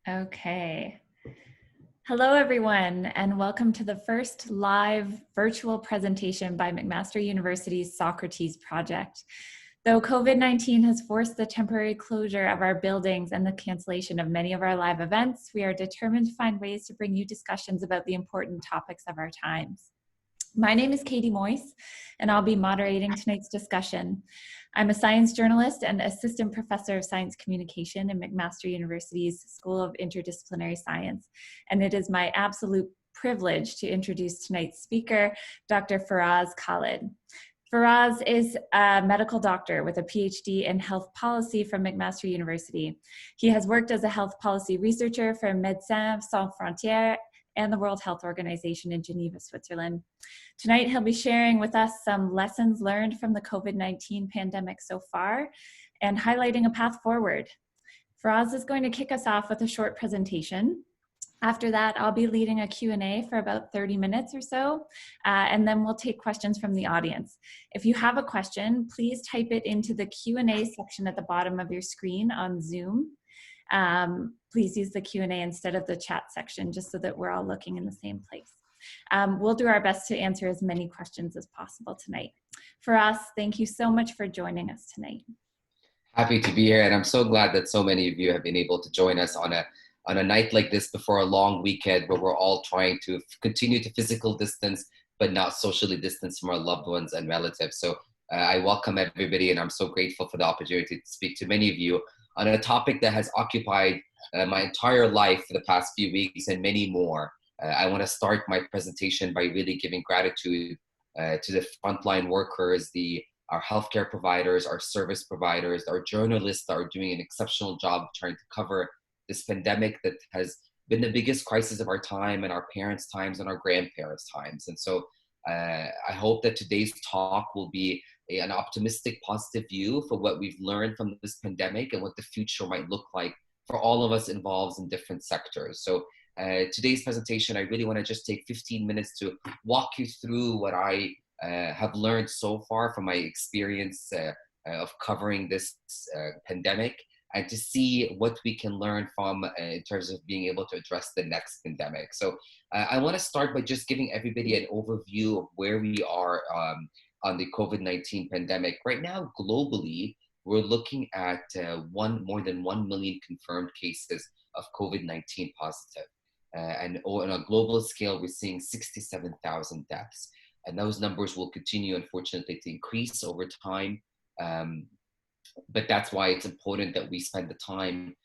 Okay. Hello, everyone, and welcome to the first live virtual presentation by McMaster University's Socrates project. Though COVID-19 has forced the temporary closure of our buildings and the cancellation of many of our live events, we are determined to find ways to bring you discussions about the important topics of our times. My name is Katie Moisse, and I'll be moderating tonight's discussion. I'm a science journalist and assistant professor of science communication in McMaster University's School of Interdisciplinary Science, and it is my absolute privilege to introduce tonight's speaker, Dr. Firas Khalid. Firas is a medical doctor with a PhD in health policy from McMaster University. He has worked as a health policy researcher for Médecins Sans Frontières and the World Health Organization in Geneva, Switzerland. Tonight, he'll be sharing with us some lessons learned from the COVID-19 pandemic so far and highlighting a path forward. Firas is going to kick us off with a short presentation. After that, I'll be leading a Q&A for about 30 minutes or so, and then we'll take questions from the audience. If you have a question, please type it into the Q&A section at the bottom of your screen on Zoom. Please use the Q&A instead of the chat section, just so that we're all looking in the same place. We'll do our best to answer as many questions as possible tonight. Firas, thank you so much for joining us tonight. Happy to be here, and I'm so glad that so many of you have been able to join us on a night like this before a long weekend where we're all trying to continue to physical distance, but not socially distance from our loved ones and relatives. So I welcome everybody, and I'm so grateful for the opportunity to speak to many of you on a topic that has occupied my entire life for the past few weeks and many more. I want to start my presentation by really giving gratitude to the frontline workers, our healthcare providers, our service providers, our journalists that are doing an exceptional job trying to cover this pandemic that has been the biggest crisis of our time and our parents' times and our grandparents' times. And so I hope that today's talk will be an optimistic, positive view for what we've learned from this pandemic and what the future might look like for all of us involved in different sectors. So today's presentation, I really want to just take 15 minutes to walk you through what I have learned so far from my experience of covering this pandemic, and to see what we can learn from in terms of being able to address the next pandemic. So I want to start by just giving everybody an overview of where we are on the COVID-19 pandemic. Right now, globally, we're looking at more than 1 million confirmed cases of COVID-19 positive. And on a global scale, we're seeing 67,000 deaths. And those numbers will continue, unfortunately, to increase over time. But that's why it's important that we spend the time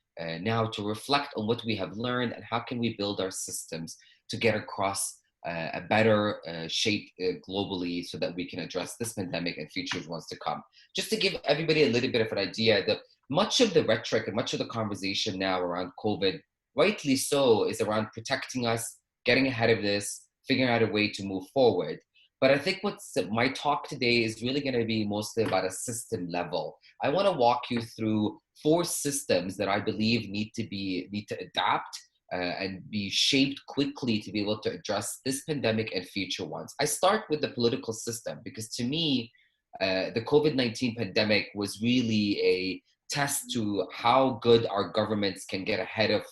now to reflect on what we have learned and how can we build our systems to get across a better shape globally so that we can address this pandemic and future ones to come. Just to give everybody a little bit of an idea, that much of the rhetoric and much of the conversation now around COVID, rightly so, is around protecting us, getting ahead of this, figuring out a way to move forward. But I think my talk today is really going to be mostly about a system level. I want to walk you through 4 systems that I believe need to adapt and be shaped quickly to be able to address this pandemic and future ones. I start with the political system because, to me, the COVID-19 pandemic was really a test to how good our governments can get ahead of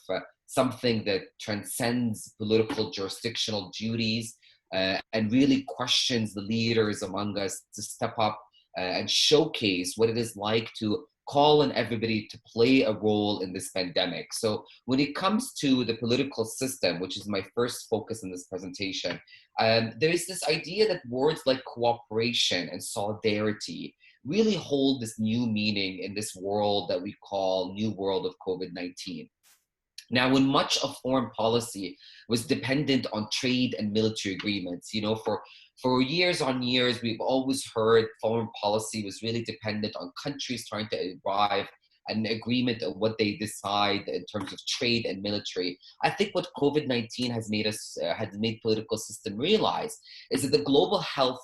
something that transcends political jurisdictional duties and really questions the leaders among us to step up and showcase what it is like to call on everybody to play a role in this pandemic. So when it comes to the political system, which is my first focus in this presentation, there is this idea that words like cooperation and solidarity really hold this new meaning in this world that we call new world of COVID-19. Now, when much of foreign policy was dependent on trade and military agreements, for years on years, we've always heard foreign policy was really dependent on countries trying to arrive at an agreement of what they decide in terms of trade and military. I think what COVID-19 has made political system realize is that the global health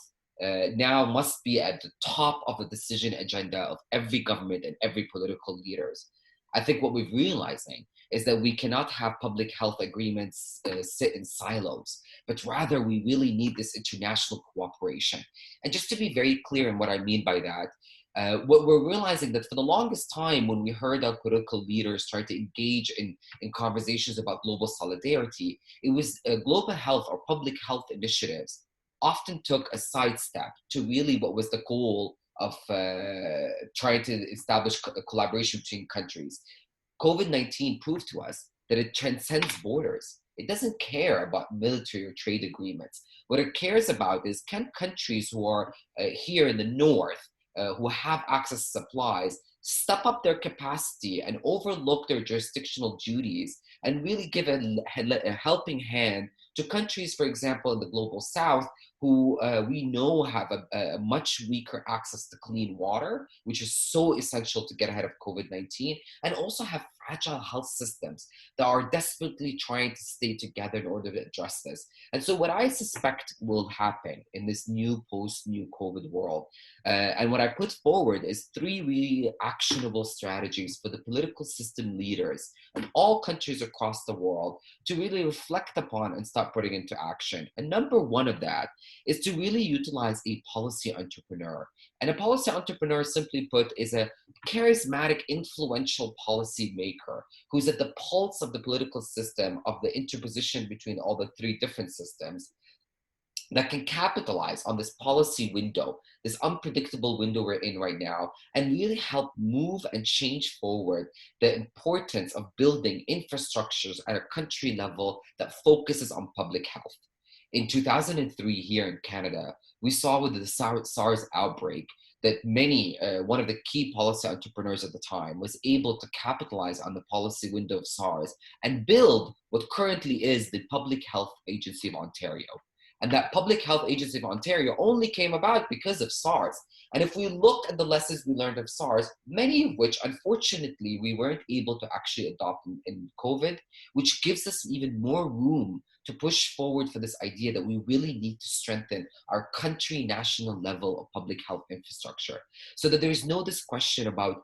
now must be at the top of the decision agenda of every government and every political leaders. I think what we're realizing is that we cannot have public health agreements sit in silos, but rather we really need this international cooperation. And just to be very clear in what I mean by that, what we're realizing that for the longest time, when we heard our political leaders try to engage in conversations about global solidarity, it was global health or public health initiatives often took a sidestep to really what was the goal of trying to establish a collaboration between countries. COVID-19 proved to us that it transcends borders. It doesn't care about military or trade agreements. What it cares about is, can countries who are here in the north, who have access to supplies, step up their capacity and overlook their jurisdictional duties and really give a helping hand to countries, for example, in the global south, who we know have a much weaker access to clean water, which is so essential to get ahead of COVID-19, and also have fragile health systems that are desperately trying to stay together in order to address this. And so what I suspect will happen in this new post-new COVID world, and what I put forward is 3 really actionable strategies for the political system leaders in all countries across the world to really reflect upon and start putting into action. And number 1 of that is to really utilize a policy entrepreneur. And a policy entrepreneur, simply put, is a charismatic, influential policy maker who's at the pulse of the political system, of the interposition between all the 3 different systems, that can capitalize on this policy window, this unpredictable window we're in right now, and really help move and change forward the importance of building infrastructures at a country level that focuses on public health. In 2003 here in Canada, we saw with the SARS outbreak that one of the key policy entrepreneurs at the time was able to capitalize on the policy window of SARS and build what currently is the Public Health Agency of Ontario. And that Public Health Agency of Ontario only came about because of SARS. And if we look at the lessons we learned of SARS, many of which, unfortunately, we weren't able to actually adopt in COVID, which gives us even more room to push forward for this idea that we really need to strengthen our country national level of public health infrastructure, so that there is no this question about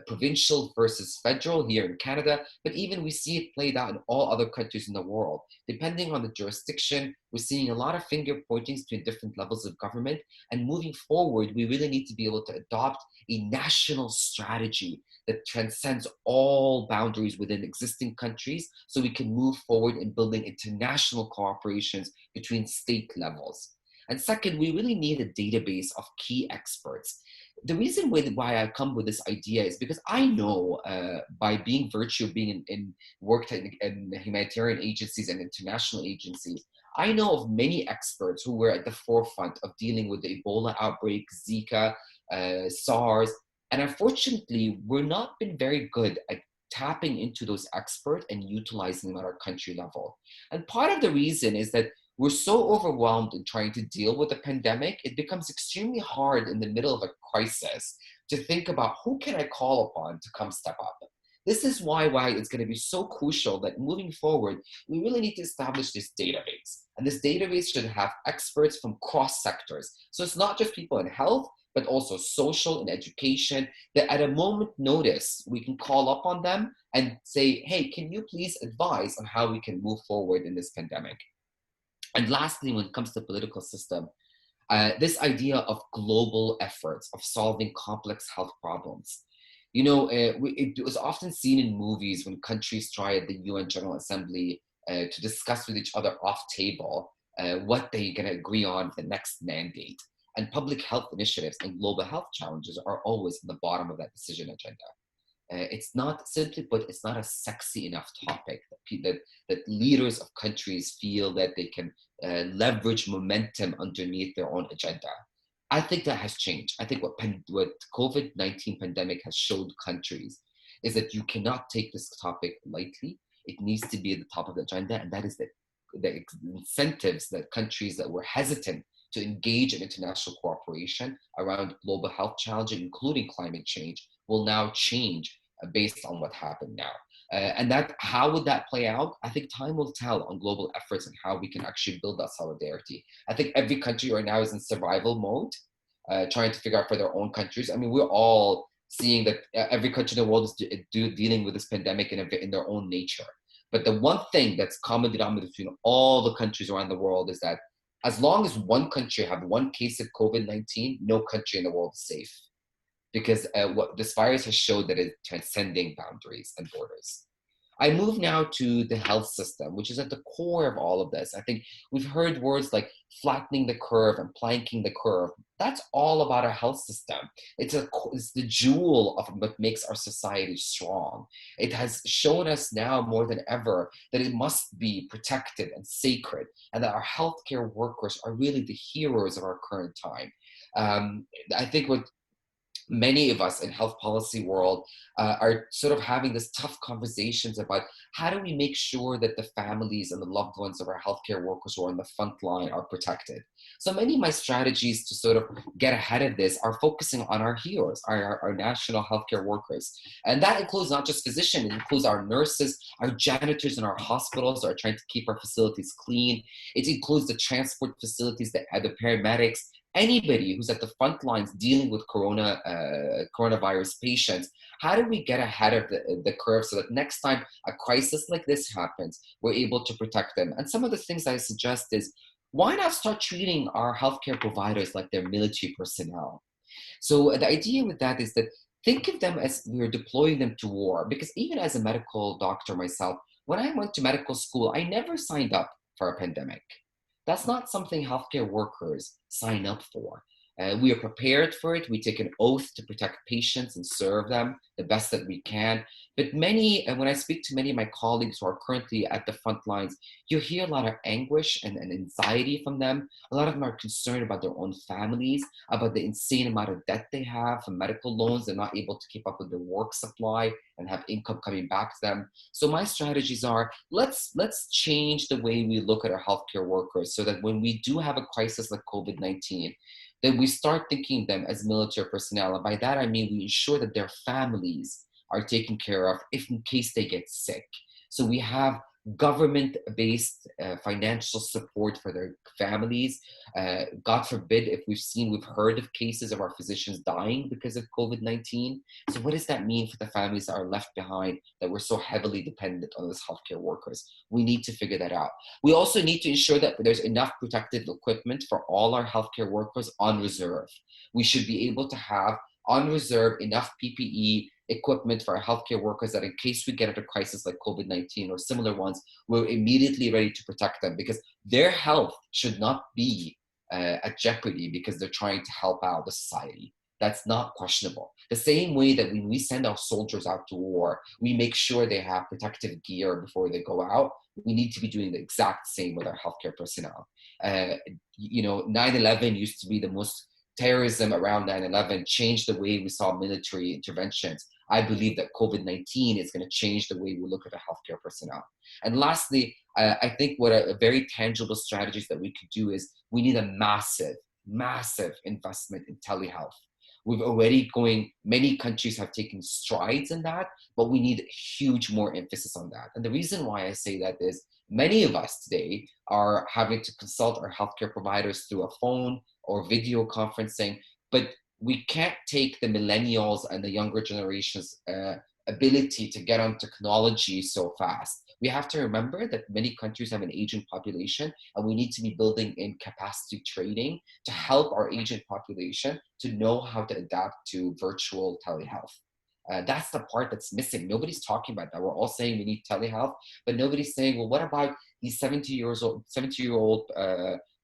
provincial versus federal here in Canada, but even we see it played out in all other countries in the world. Depending on the jurisdiction, we're seeing a lot of finger pointings between different levels of government. And moving forward, we really need to be able to adopt a national strategy that transcends all boundaries within existing countries, so we can move forward in building international cooperations between state levels. And second, we really need a database of key experts. The reason why I come with this idea is because I know, by being virtue of being worked in humanitarian agencies and international agencies, I know of many experts who were at the forefront of dealing with the Ebola outbreak, Zika, SARS, and unfortunately, we're not been very good at tapping into those experts and utilizing them at our country level. And part of the reason is that we're so overwhelmed in trying to deal with the pandemic, it becomes extremely hard in the middle of a crisis to think about who can I call upon to come step up. This is why it's going to be so crucial that moving forward, we really need to establish this database. And this database should have experts from cross sectors. So it's not just people in health, but also social and education, that at a moment notice, we can call up on them and say, hey, can you please advise on how we can move forward in this pandemic? And lastly, when it comes to the political system, this idea of global efforts of solving complex health problems. You know, it was often seen in movies when countries try at the UN General Assembly to discuss with each other off table what they're going to agree on for the next mandate. And public health initiatives and global health challenges are always at the bottom of that decision agenda. It's not, simply put, it's not a sexy enough topic that leaders of countries feel that they can leverage momentum underneath their own agenda. I think that has changed. I think what COVID-19 pandemic has showed countries is that you cannot take this topic lightly. It needs to be at the top of the agenda, and that is the incentives that countries that were hesitant to engage in international cooperation around global health challenges, including climate change, will now change based on what happened now. And how would that play out? I think time will tell on global efforts and how we can actually build that solidarity. I think every country right now is in survival mode, trying to figure out for their own countries. I mean, we're all seeing that every country in the world is dealing with this pandemic in their own nature. But the one thing that's common denominator between all the countries around the world is that as long as one country have one case of COVID-19, no country in the world is safe. because what this virus has showed that it's transcending boundaries and borders. I move now to the health system, which is at the core of all of this. I think we've heard words like flattening the curve and planking the curve. That's all about our health system. It's the jewel of what makes our society strong. It has shown us now more than ever that it must be protected and sacred, and that our healthcare workers are really the heroes of our current time. I think what many of us in health policy world are sort of having this tough conversations about how do we make sure that the families and the loved ones of our healthcare workers who are on the front line are protected. So many of my strategies to sort of get ahead of this are focusing on our heroes, our national healthcare workers. And that includes not just physicians, it includes our nurses, our janitors in our hospitals that are trying to keep our facilities clean. It includes the transport facilities, the paramedics, anybody who's at the front lines dealing with coronavirus patients. How do we get ahead of the curve so that next time a crisis like this happens, we're able to protect them? And some of the things I suggest is, why not start treating our healthcare providers like they're military personnel? So the idea with that is that think of them as we're deploying them to war. Because even as a medical doctor myself, when I went to medical school, I never signed up for a pandemic. That's not something healthcare workers sign up for. We are prepared for it. We take an oath to protect patients and serve them the best that we can. But when I speak to many of my colleagues who are currently at the front lines, you hear a lot of anguish and anxiety from them. A lot of them are concerned about their own families, about the insane amount of debt they have from medical loans. They're not able to keep up with their work supply and have income coming back to them. So my strategies are, let's change the way we look at our healthcare workers so that when we do have a crisis like COVID-19, then we start thinking of them as military personnel. And by that, I mean we ensure that their families are taken care of if in case they get sick. So we have government-based financial support for their families. God forbid if we've heard of cases of our physicians dying because of COVID-19. So what does that mean for the families that are left behind that we're so heavily dependent on those healthcare workers? We need to figure that out. We also need to ensure that there's enough protective equipment for all our healthcare workers on reserve. We should be able to have on reserve enough PPE equipment for our healthcare workers that in case we get into a crisis like COVID-19 or similar ones, we're immediately ready to protect them, because their health should not be at jeopardy because they're trying to help out the society. That's not questionable. The same way that when we send our soldiers out to war, we make sure they have protective gear before they go out. We need to be doing the exact same with our healthcare personnel. 9/11 used to be the most terrorism around 9/11 changed the way we saw military interventions. I believe that COVID-19 is going to change the way we look at the healthcare personnel. And lastly, I think what a very tangible strategies that we could do is we need a massive, massive investment in telehealth. Many countries have taken strides in that, but we need huge more emphasis on that. And the reason why I say that is many of us today are having to consult our healthcare providers through a phone or video conferencing, but we can't take the millennials and the younger generations' ability to get on technology so fast. We have to remember that many countries have an aging population, and we need to be building in capacity training to help our aging population to know how to adapt to virtual telehealth. That's the part that's missing. Nobody's talking about that. We're all saying we need telehealth, but nobody's saying, well, what about these 70-year-old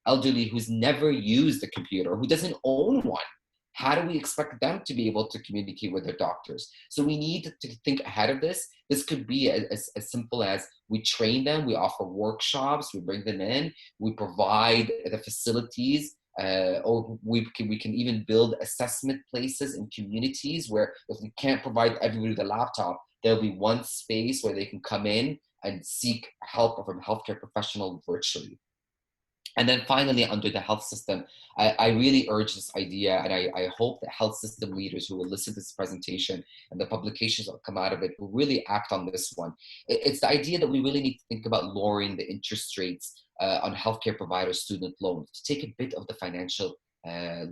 elderly who's never used a computer, who doesn't own one? How do we expect them to be able to communicate with their doctors? So we need to think ahead of this. This could be as simple as we train them, we offer workshops, we bring them in, we provide the facilities, or we can even build assessment places in communities where if we can't provide everybody with a laptop, there'll be one space where they can come in and seek help from a healthcare professional virtually. And then finally, under the health system, I really urge this idea, and I hope that health system leaders who will listen to this presentation and the publications that will come out of it will really act on this one. It's the idea that we really need to think about lowering the interest rates on healthcare providers' student loans to take a bit of the financial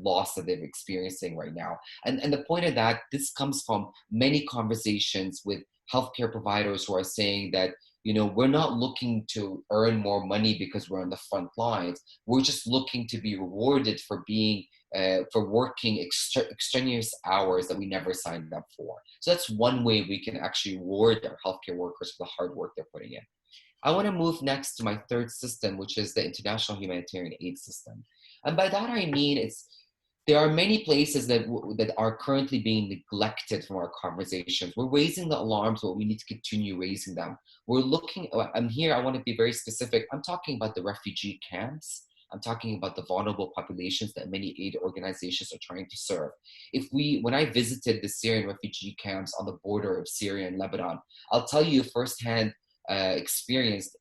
loss that they're experiencing right now. And the point of that, this comes from many conversations with healthcare providers who are saying that We're not looking to earn more money because we're on the front lines. We're just looking to be rewarded for working extraneous hours that we never signed up for. So that's one way we can actually reward our healthcare workers for the hard work they're putting in. I want to move next to my third system, which is the International Humanitarian Aid System. And by that I mean there are many places that are currently being neglected from our conversations. We're raising the alarms, but we need to continue raising them. I'm here, I want to be very specific. I'm talking about the refugee camps. I'm talking about the vulnerable populations that many aid organizations are trying to serve. When I visited the Syrian refugee camps on the border of Syria and Lebanon, I'll tell you firsthand experience,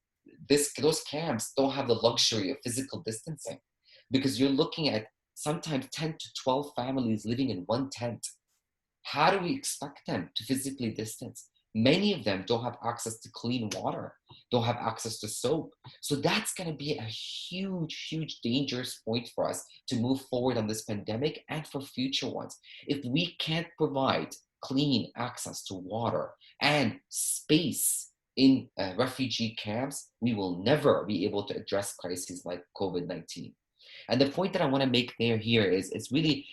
those camps don't have the luxury of physical distancing, because you're looking at sometimes 10 to 12 families living in one tent. How do we expect them to physically distance? Many of them don't have access to clean water, don't have access to soap. So that's going to be a huge, huge dangerous point for us to move forward on this pandemic and for future ones. If we can't provide clean access to water and space in refugee camps, we will never be able to address crises like COVID-19. And the point that I want to make here is it's really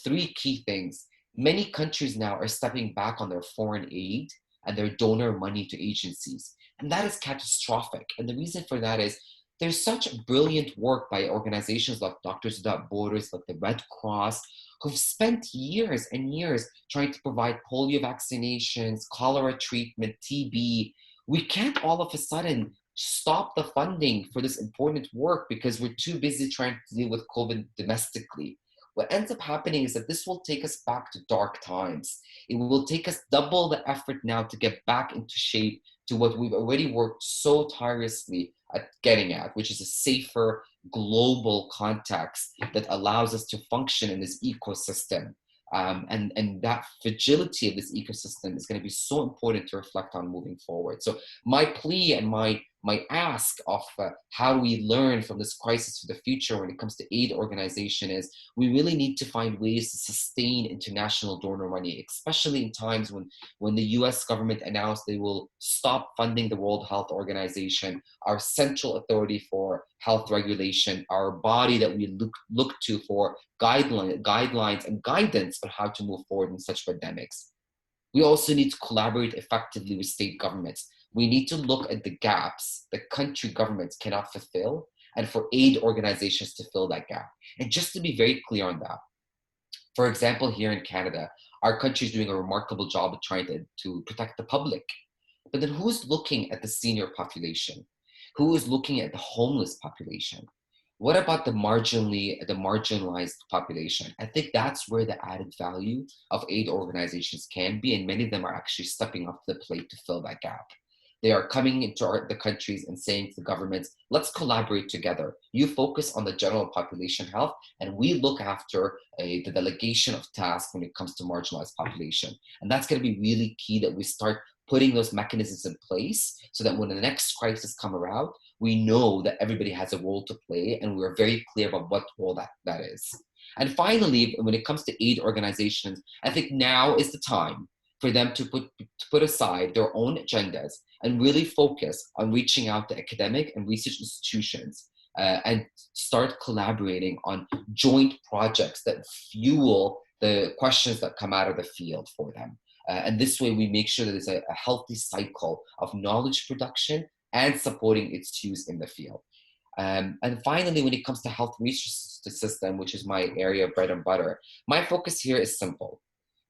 three key things. Many countries now are stepping back on their foreign aid and their donor money to agencies. And that is catastrophic. And the reason for that is there's such brilliant work by organizations like Doctors Without Borders, like the Red Cross, who've spent years and years trying to provide polio vaccinations, cholera treatment, TB. We can't all of a sudden stop the funding for this important work because we're too busy trying to deal with COVID domestically. What ends up happening is that this will take us back to dark times. It will take us double the effort now to get back into shape to what we've already worked so tirelessly at getting at, which is a safer global context that allows us to function in this ecosystem. And that fragility of this ecosystem is going to be so important to reflect on moving forward. So my plea and my ask of how do we learn from this crisis for the future when it comes to aid organization is we really need to find ways to sustain international donor money, especially in times when the US government announced they will stop funding the World Health Organization, our central authority for health regulation, our body that we look to for guidelines and guidance on how to move forward in such pandemics. We also need to collaborate effectively with state governments. We need to look at the gaps that country governments cannot fulfill and for aid organizations to fill that gap. And just to be very clear on that, for example, here in Canada, our country is doing a remarkable job of trying to protect the public. But then who's looking at the senior population? Who is looking at the homeless population? What about the marginalized population? I think that's where the added value of aid organizations can be, and many of them are actually stepping up to the plate to fill that gap. They are coming into the countries and saying to the governments, let's collaborate together. You focus on the general population health, and we look after the delegation of tasks when it comes to marginalized population. And that's going to be really key that we start putting those mechanisms in place so that when the next crisis come around, we know that everybody has a role to play and we're very clear about what role that is. And finally, when it comes to aid organizations, I think now is the time for them to put aside their own agendas and really focus on reaching out to academic and research institutions and start collaborating on joint projects that fuel the questions that come out of the field for them. And this way we make sure that there's a healthy cycle of knowledge production and supporting its use in the field. And finally, when it comes to health research system, which is my area of bread and butter, my focus here is simple.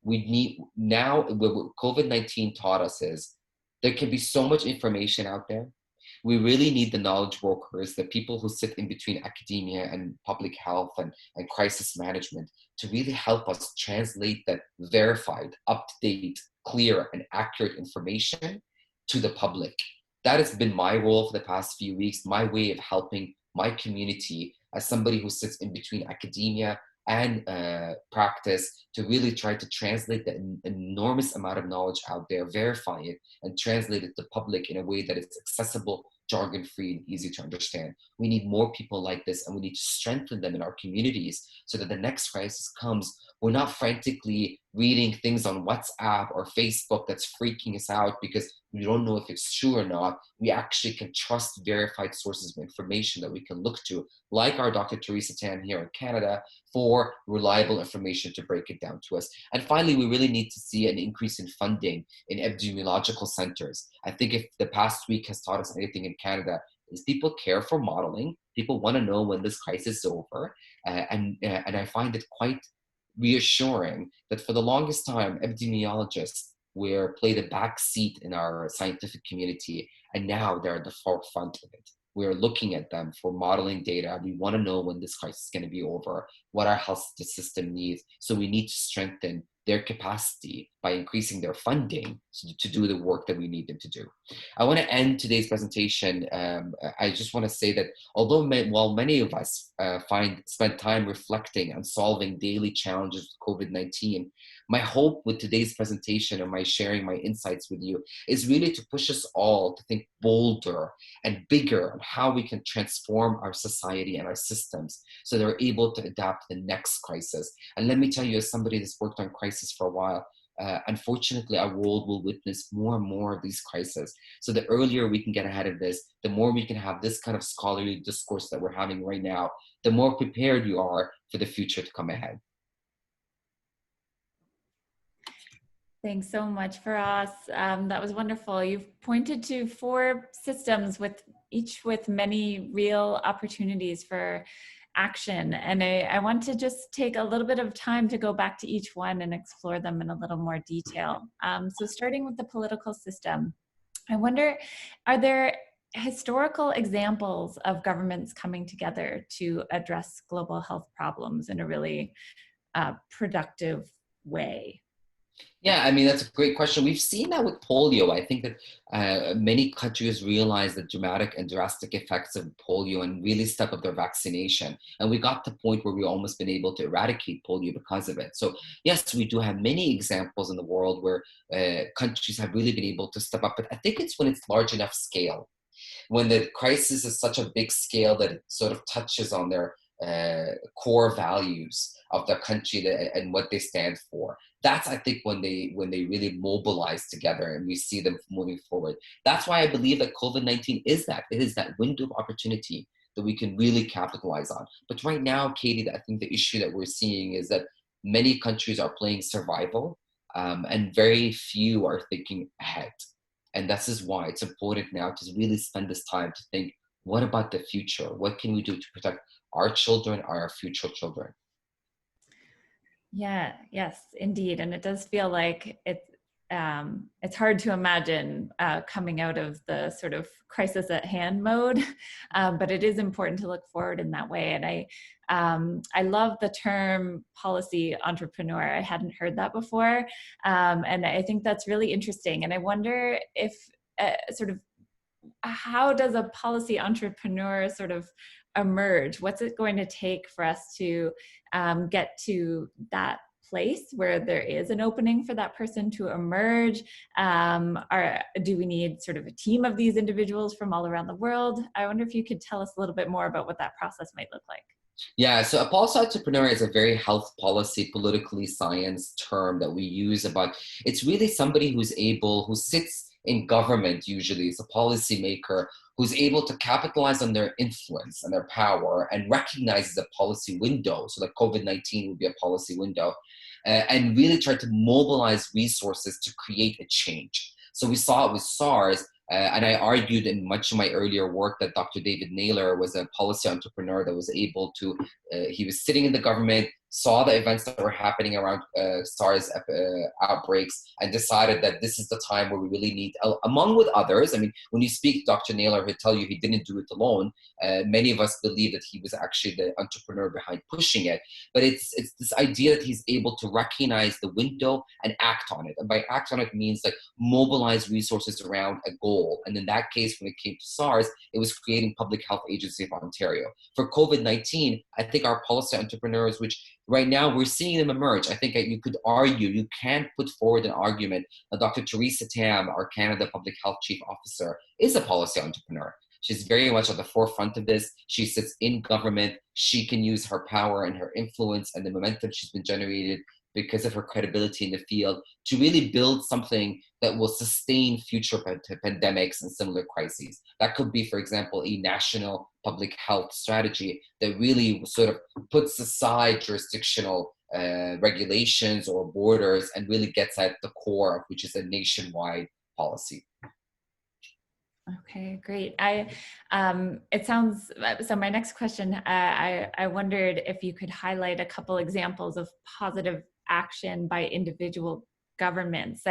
We need now, what COVID-19 taught us is there can be so much information out there. We really need the knowledge workers, the people who sit in between academia and public health and crisis management to really help us translate that verified, up-to-date, clear, and accurate information to the public. That has been my role for the past few weeks, my way of helping my community as somebody who sits in between academia and practice to really try to translate the enormous amount of knowledge out there, verify it, and translate it to public in a way that is accessible jargon-free and easy to understand. We need more people like this, and we need to strengthen them in our communities so that the next crisis comes, we're not frantically reading things on WhatsApp or Facebook that's freaking us out because we don't know if it's true or not. We actually can trust verified sources of information that we can look to, like our Dr. Teresa Tam here in Canada, for reliable information to break it down to us. And finally, we really need to see an increase in funding in epidemiological centers. I think if the past week has taught us anything in Canada, is people care for modeling. People want to know when this crisis is over. And I find it quite reassuring that for the longest time, epidemiologists were played a back seat in our scientific community, and now they're at the forefront of it. We're looking at them for modeling data. We want to know when this crisis is going to be over, what our health system needs. So we need to strengthen their capacity by increasing their funding to do the work that we need them to do. I want to end today's presentation. I just want to say that although while many of us spend time reflecting on solving daily challenges with COVID-19, my hope with today's presentation and my sharing my insights with you is really to push us all to think bolder and bigger on how we can transform our society and our systems so they're able to adapt to the next crisis. And let me tell you, as somebody that's worked on crisis for a while, unfortunately, our world will witness more and more of these crises. So the earlier we can get ahead of this, the more we can have this kind of scholarly discourse that we're having right now, the more prepared you are for the future to come ahead. Thanks so much, Firas. That was wonderful. You've pointed to 4 systems each with many real opportunities for action. And I want to just take a little bit of time to go back to each one and explore them in a little more detail. So starting with the political system, I wonder, are there historical examples of governments coming together to address global health problems in a really productive way? Yeah, I mean, that's a great question. We've seen that with polio. I think that many countries realize the dramatic and drastic effects of polio and really step up their vaccination. And we got to the point where we've almost been able to eradicate polio because of it. So yes, we do have many examples in the world where countries have really been able to step up. But I think it's when it's large enough scale, when the crisis is such a big scale that it sort of touches on their core values of their country and what they stand for. That's, I think, when they really mobilize together and we see them moving forward. That's why I believe that COVID-19 is that. It is that window of opportunity that we can really capitalize on. But right now, Katie, I think the issue that we're seeing is that many countries are playing survival and very few are thinking ahead. And this is why it's important now to really spend this time to think, what about the future? What can we do to protect our children, our future children? Yeah, yes, indeed. And it does feel like it's hard to imagine coming out of the sort of crisis at hand mode, but it is important to look forward in that way. And I love the term policy entrepreneur. I hadn't heard that before. And I think that's really interesting. And I wonder if sort of how does a policy entrepreneur sort of emerge? What's it going to take for us to get to that place where there is an opening for that person to emerge? Do we need sort of a team of these individuals from all around the world? I wonder if you could tell us a little bit more about what that process might look like. Yeah, so a policy entrepreneur is a very health policy, politically science term that we use about, it's really somebody who sits in government, usually is a policymaker who's able to capitalize on their influence and their power and recognizes a policy window. So that COVID-19 would be a policy window and really try to mobilize resources to create a change. So we saw it with SARS. And I argued in much of my earlier work that Dr. David Naylor was a policy entrepreneur that was able to, he was sitting in the government, saw the events that were happening around SARS outbreaks, and decided that this is the time where we really need, among with others, I mean, when you speak to Dr. Naylor, he'll tell you he didn't do it alone. Many of us believe that he was actually the entrepreneur behind pushing it. But it's this idea that he's able to recognize the window and act on it. And by act on it means like mobilize resources around a goal. And in that case, when it came to SARS, it was creating Public Health Agency of Ontario. For COVID-19, I think our policy entrepreneurs, which right now we're seeing them emerge. I think that you could argue, you can put forward an argument that Dr. Teresa Tam, our Canada Public Health Chief Officer, is a policy entrepreneur. She's very much at the forefront of this. She sits in government. She can use her power and her influence and the momentum she's been generated because of her credibility in the field to really build something that will sustain future pandemics and similar crises. That could be, for example, a national public health strategy that really sort of puts aside jurisdictional regulations or borders and really gets at the core of which is a nationwide policy. Okay, great. It sounds, so my next question, I wondered if you could highlight a couple examples of positive action by individual governments.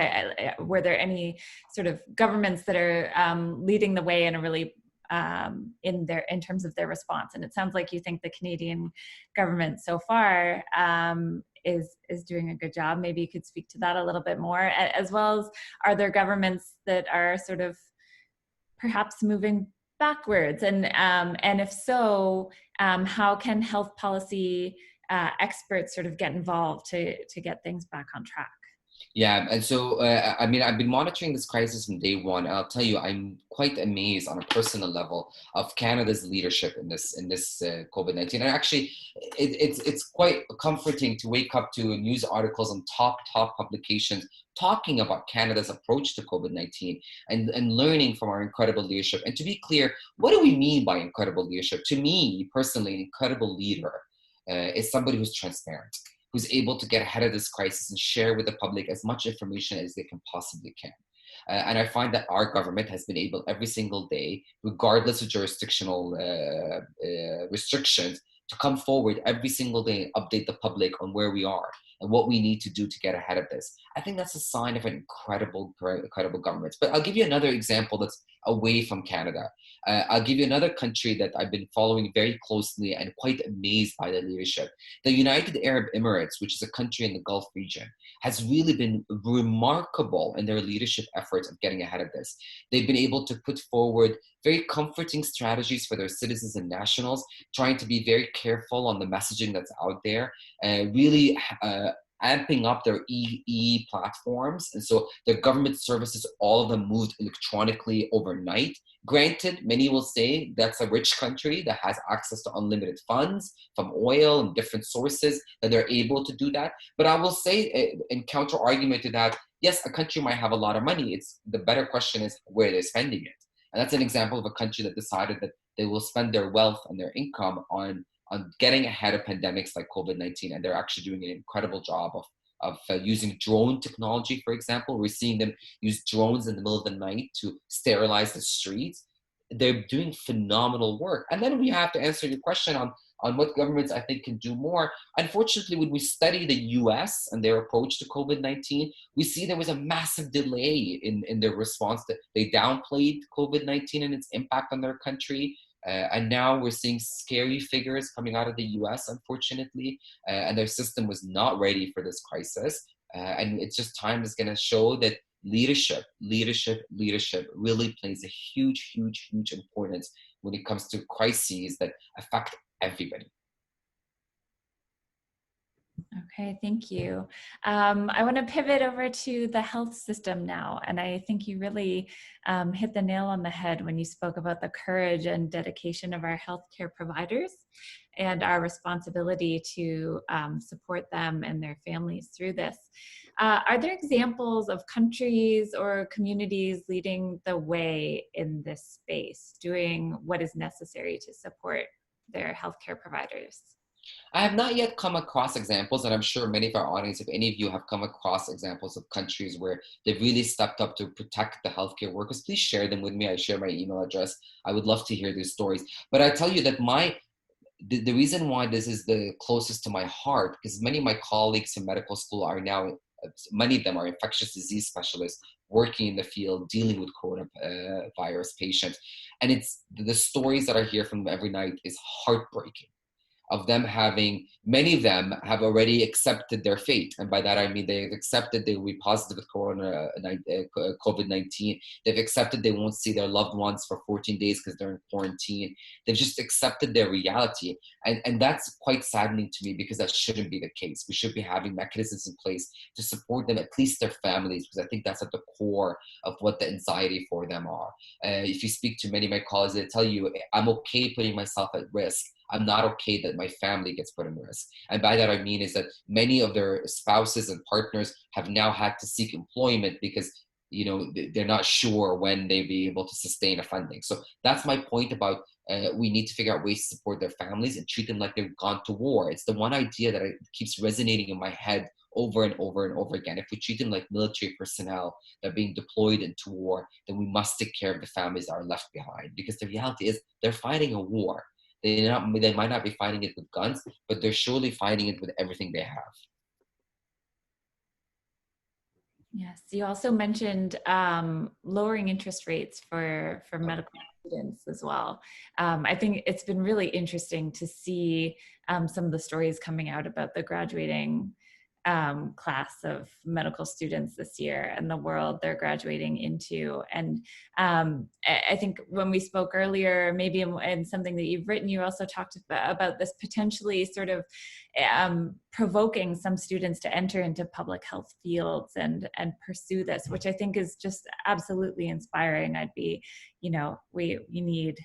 Were there any sort of governments that are leading the way and are really in terms of their response? And it sounds like you think the Canadian government so far is doing a good job. Maybe you could speak to that a little bit more, as well as are there governments that are sort of perhaps moving backwards? And if so, how can health policy experts sort of get involved to get things back on track? Yeah, and so I mean, I've been monitoring this crisis from day one. I'll tell you, I'm quite amazed on a personal level of Canada's leadership in this COVID-19. And actually, it's quite comforting to wake up to news articles on top publications talking about Canada's approach to COVID-19 and learning from our incredible leadership. And to be clear, what do we mean by incredible leadership? To me, personally, an incredible leader is somebody who's transparent, who's able to get ahead of this crisis and share with the public as much information as they can possibly can. And I find that our government has been able every single day, regardless of jurisdictional restrictions, to come forward every single day and update the public on where we are and what we need to do to get ahead of this. I think that's a sign of an incredible government. But I'll give you another example that's away from Canada. I'll give you another country that I've been following very closely and quite amazed by the leadership. The United Arab Emirates, which is a country in the Gulf region, has really been remarkable in their leadership efforts of getting ahead of this. They've been able to put forward very comforting strategies for their citizens and nationals, trying to be very careful on the messaging that's out there, really amping up their EE platforms. And so their government services, all of them moved electronically overnight. Granted, many will say that's a rich country that has access to unlimited funds from oil and different sources that they're able to do that. But I will say in counter argument to that, yes, a country might have a lot of money. The better question is where they're spending it. And that's an example of a country that decided that they will spend their wealth and their income on getting ahead of pandemics like COVID-19. And they're actually doing an incredible job of using drone technology, for example. We're seeing them use drones in the middle of the night to sterilize the streets. They're doing phenomenal work. And then we have to answer your question on what governments I think can do more. Unfortunately, when we study the US and their approach to COVID-19, we see there was a massive delay in their response. They downplayed COVID-19 and its impact on their country. And now we're seeing scary figures coming out of the US, unfortunately, and their system was not ready for this crisis. And it's just time is going to show that leadership really plays a huge importance when it comes to crises that affect everybody. Okay, thank you. I want to pivot over to the health system now. And I think you really hit the nail on the head when you spoke about the courage and dedication of our healthcare providers and our responsibility to support them and their families through this. Are there examples of countries or communities leading the way in this space, doing what is necessary to support their healthcare providers? I have not yet come across examples, and I'm sure many of our audience, if any of you have come across examples of countries where they've really stepped up to protect the healthcare workers, please share them with me. I share my email address. I would love to hear these stories. But I tell you that the reason why this is the closest to my heart, because many of my colleagues in medical school are now, many of them are infectious disease specialists working in the field, dealing with coronavirus patients. And it's the stories that I hear from them every night is heartbreaking. of them having, many of them have already accepted their fate. And by that, I mean they've accepted they will be positive with COVID-19. They've accepted they won't see their loved ones for 14 days because they're in quarantine. They've just accepted their reality. And that's quite saddening to me, because that shouldn't be the case. We should be having mechanisms in place to support them, at least their families, because I think that's at the core of what the anxiety for them are. If you speak to many of my colleagues, they tell you, I'm okay putting myself at risk. I'm not okay that my family gets put in risk. And by that I mean is that many of their spouses and partners have now had to seek employment because they're not sure when they'll be able to sustain a funding. So that's my point about we need to figure out ways to support their families and treat them like they've gone to war. It's the one idea that keeps resonating in my head over and over and over again. If we treat them like military personnel that are being deployed into war, then we must take care of the families that are left behind, because the reality is they're fighting a war. They might not be fighting it with guns, but they're surely fighting it with everything they have. Yes, you also mentioned lowering interest rates for medical students as well. I think it's been really interesting to see some of the stories coming out about the graduating class of medical students this year and the world they're graduating into. And I think when we spoke earlier, maybe in something that you've written, you also talked about this potentially sort of provoking some students to enter into public health fields and pursue this, which I think is just absolutely inspiring. We need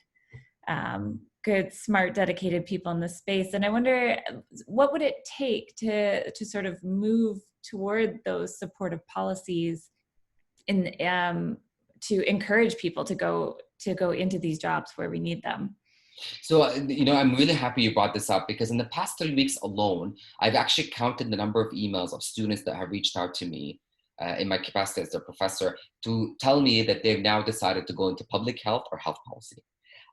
good, smart, dedicated people in this space. And I wonder, what would it take to sort of move toward those supportive policies to encourage people to go into these jobs where we need them? So, I'm really happy you brought this up, because in the past 3 weeks alone, I've actually counted the number of emails of students that have reached out to me in my capacity as their professor to tell me that they've now decided to go into public health or health policy.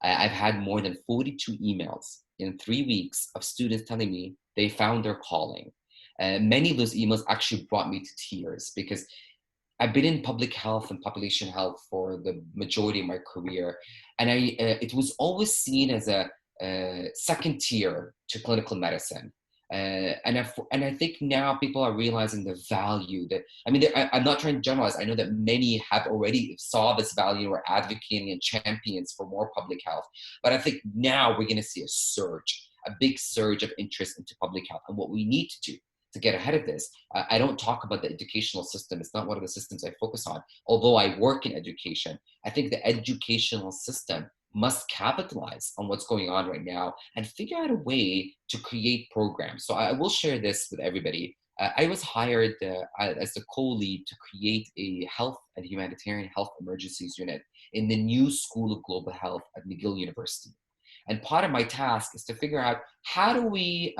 I've had more than 42 emails in 3 weeks of students telling me they found their calling. Many of those emails actually brought me to tears, because I've been in public health and population health for the majority of my career, and it was always seen as a second tier to clinical medicine. And I think now people are realizing the value that, I'm not trying to generalize. I know that many have already saw this value or advocating and champions for more public health. But I think now we're going to see a big surge of interest into public health. And what we need to do to get ahead of this, I don't talk about the educational system. It's not one of the systems I focus on. Although I work in education, I think the educational system must capitalize on what's going on right now and figure out a way to create programs. So I will share this with everybody. I was hired as the co-lead to create a health and humanitarian health emergencies unit in the new School of Global Health at McGill University. And part of my task is to figure out, how do we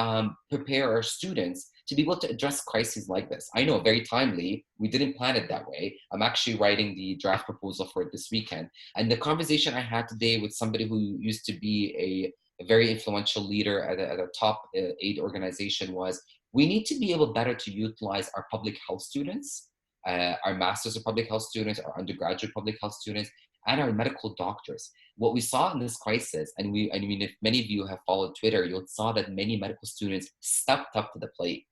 prepare our students to be able to address crises like this? I know, very timely. We didn't plan it that way. I'm actually writing the draft proposal for it this weekend. And the conversation I had today with somebody who used to be a very influential leader at a top aid organization was, we need to be able better to utilize our public health students, our masters of public health students, our undergraduate public health students, and our medical doctors. What we saw in this crisis, if many of you have followed Twitter, you'll saw that many medical students stepped up to the plate.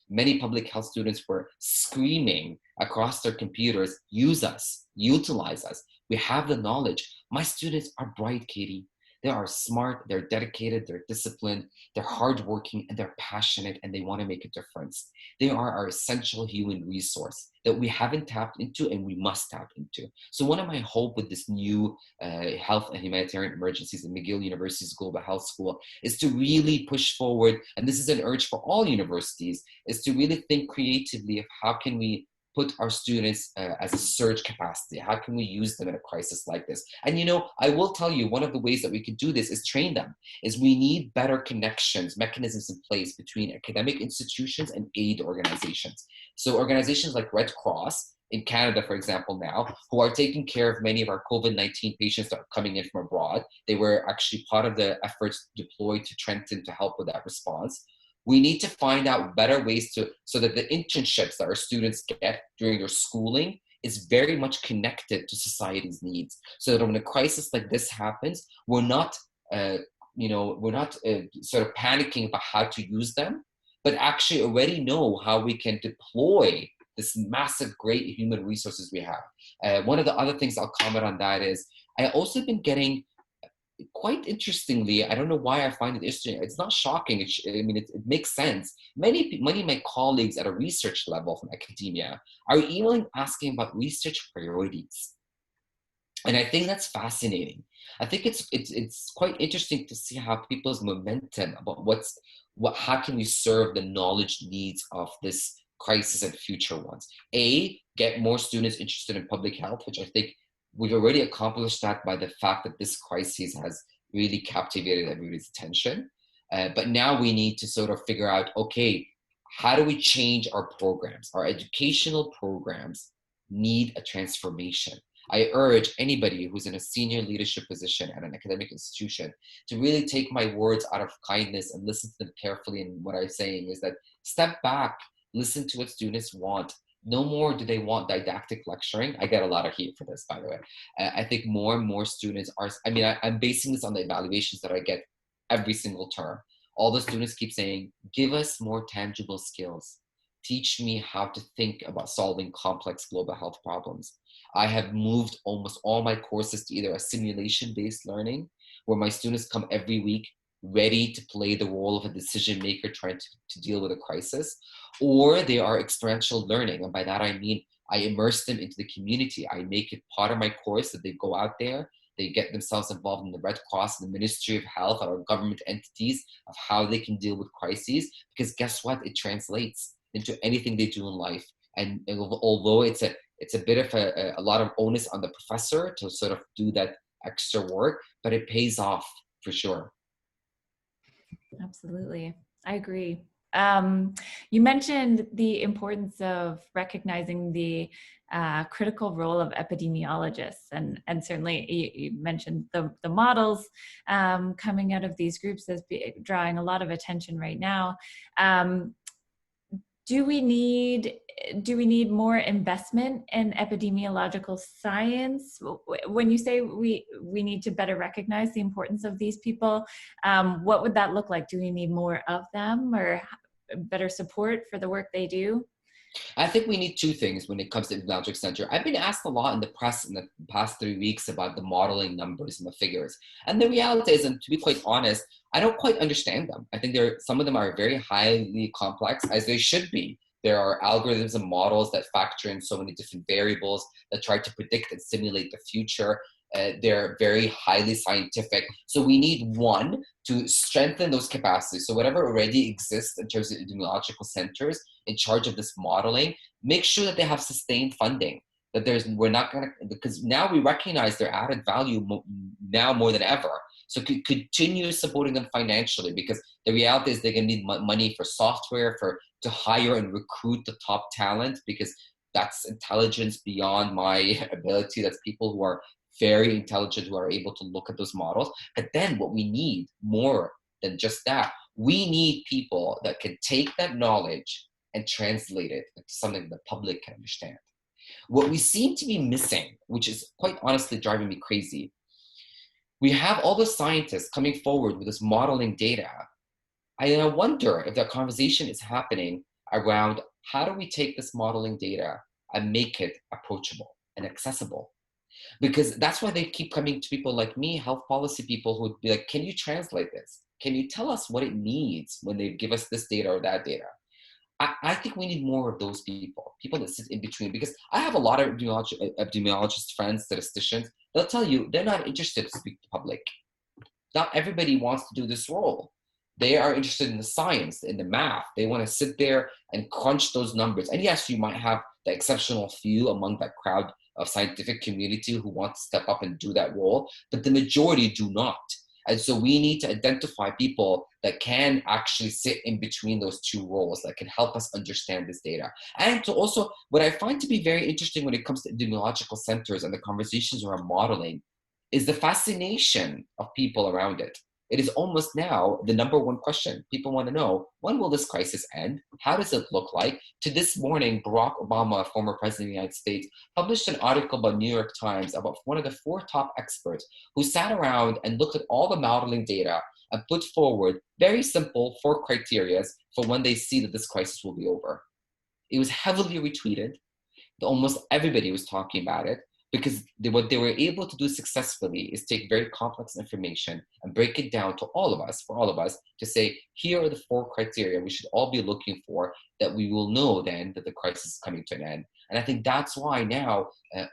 Many public health students were screaming across their computers, use us, utilize us. We have the knowledge. My students are bright, Katie. They are smart, they're dedicated, they're disciplined, they're hardworking, and they're passionate, and they want to make a difference. They are our essential human resource that we haven't tapped into and we must tap into. So one of my hope with this new health and humanitarian emergencies at McGill University's Global Health School is to really push forward, and this is an urge for all universities, is to really think creatively of how can we put our students as a surge capacity? How can we use them in a crisis like this? And I will tell you, one of the ways that we could do this is train them, is we need better connections, mechanisms in place between academic institutions and aid organizations. So organizations like Red Cross in Canada, for example, now, who are taking care of many of our COVID-19 patients that are coming in from abroad. They were actually part of the efforts deployed to Trenton to help with that response. We need to find out better ways so that the internships that our students get during their schooling is very much connected to society's needs. So that when a crisis like this happens, we're not we're not sort of panicking about how to use them, but actually already know how we can deploy this massive, great human resources we have. One of the other things I'll comment on that is I also been getting, quite interestingly, I don't know why I find it interesting. It's not shocking. It makes sense. Many of my colleagues at a research level from academia are emailing asking about research priorities. And I think that's fascinating. I think it's quite interesting to see how people's momentum about how can we serve the knowledge needs of this crisis and future ones. Get more students interested in public health, which I think we've already accomplished that by the fact that this crisis has really captivated everybody's attention. But now we need to sort of figure out, okay, how do we change our programs? Our educational programs need a transformation. I urge anybody who's in a senior leadership position at an academic institution to really take my words out of kindness and listen to them carefully. And what I'm saying is that step back, listen to what students want. No more do they want didactic lecturing. I get a lot of heat for this, by the way. I think more and more students are, I'm basing this on the evaluations that I get every single term. All the students keep saying, give us more tangible skills. Teach me how to think about solving complex global health problems. I have moved almost all my courses to either a simulation-based learning, where my students come every week ready to play the role of a decision maker trying to deal with a crisis, or they are experiential learning. And by that, I mean, I immerse them into the community. I make it part of my course that they go out there, they get themselves involved in the Red Cross, the Ministry of Health, or government entities of how they can deal with crises. Because guess what? It translates into anything they do in life. And although it's a bit of a lot of onus on the professor to sort of do that extra work, but it pays off for sure. Absolutely. I agree. You mentioned the importance of recognizing the critical role of epidemiologists, and certainly you mentioned the models coming out of these groups as drawing a lot of attention right now. Do we need more investment in epidemiological science? When you say we need to better recognize the importance of these people, what would that look like? Do we need more of them or better support for the work they do? I think we need two things when it comes to Epidemiological Center. I've been asked a lot in the press in the past 3 weeks about the modeling numbers and the figures. And the reality is, and to be quite honest, I don't quite understand them. I think some of them are very highly complex, as they should be. There are algorithms and models that factor in so many different variables that try to predict and simulate the future. They're very highly scientific. So we need one to strengthen those capacities. So whatever already exists in terms of epidemiological centers in charge of this modeling, make sure that they have sustained funding. That we're not gonna, because now we recognize their added value now more than ever. So continue supporting them financially, because the reality is they're gonna need money for software, to hire and recruit the top talent, because that's intelligence beyond my ability. That's people who are very intelligent, who are able to look at those models. But then what we need more than just that, we need people that can take that knowledge and translate it into something the public can understand. What we seem to be missing, which is quite honestly driving me crazy, we have all the scientists coming forward with this modeling data. I wonder if that conversation is happening around how do we take this modeling data and make it approachable and accessible? Because that's why they keep coming to people like me, health policy people, who would be like, can you translate this? Can you tell us what it needs when they give us this data or that data? I think we need more of those people that sit in between, because I have a lot of epidemiologist friends, statisticians. They'll tell you they're not interested to speak to the public. Not everybody wants to do this role. They are interested in the science, in the math. They want to sit there and crunch those numbers. And yes, you might have the exceptional few among that crowd of scientific community who want to step up and do that role, but the majority do not. And so we need to identify people that can actually sit in between those two roles, that can help us understand this data. And to also, what I find to be very interesting when it comes to epidemiological centers and the conversations around modeling is the fascination of people around it. It is almost now the number one question. People want to know, when will this crisis end? How does it look like? To this morning, Barack Obama, former president of the United States, published an article by New York Times about one of the 4 top experts who sat around and looked at all the modeling data and put forward very simple 4 criteria for when they see that this crisis will be over. It was heavily retweeted. Almost everybody was talking about it because what they were able to do successfully is take very complex information and break it down to all of us, for all of us, to say, here are the 4 criteria we should all be looking for that we will know then that the crisis is coming to an end. And I think that's why now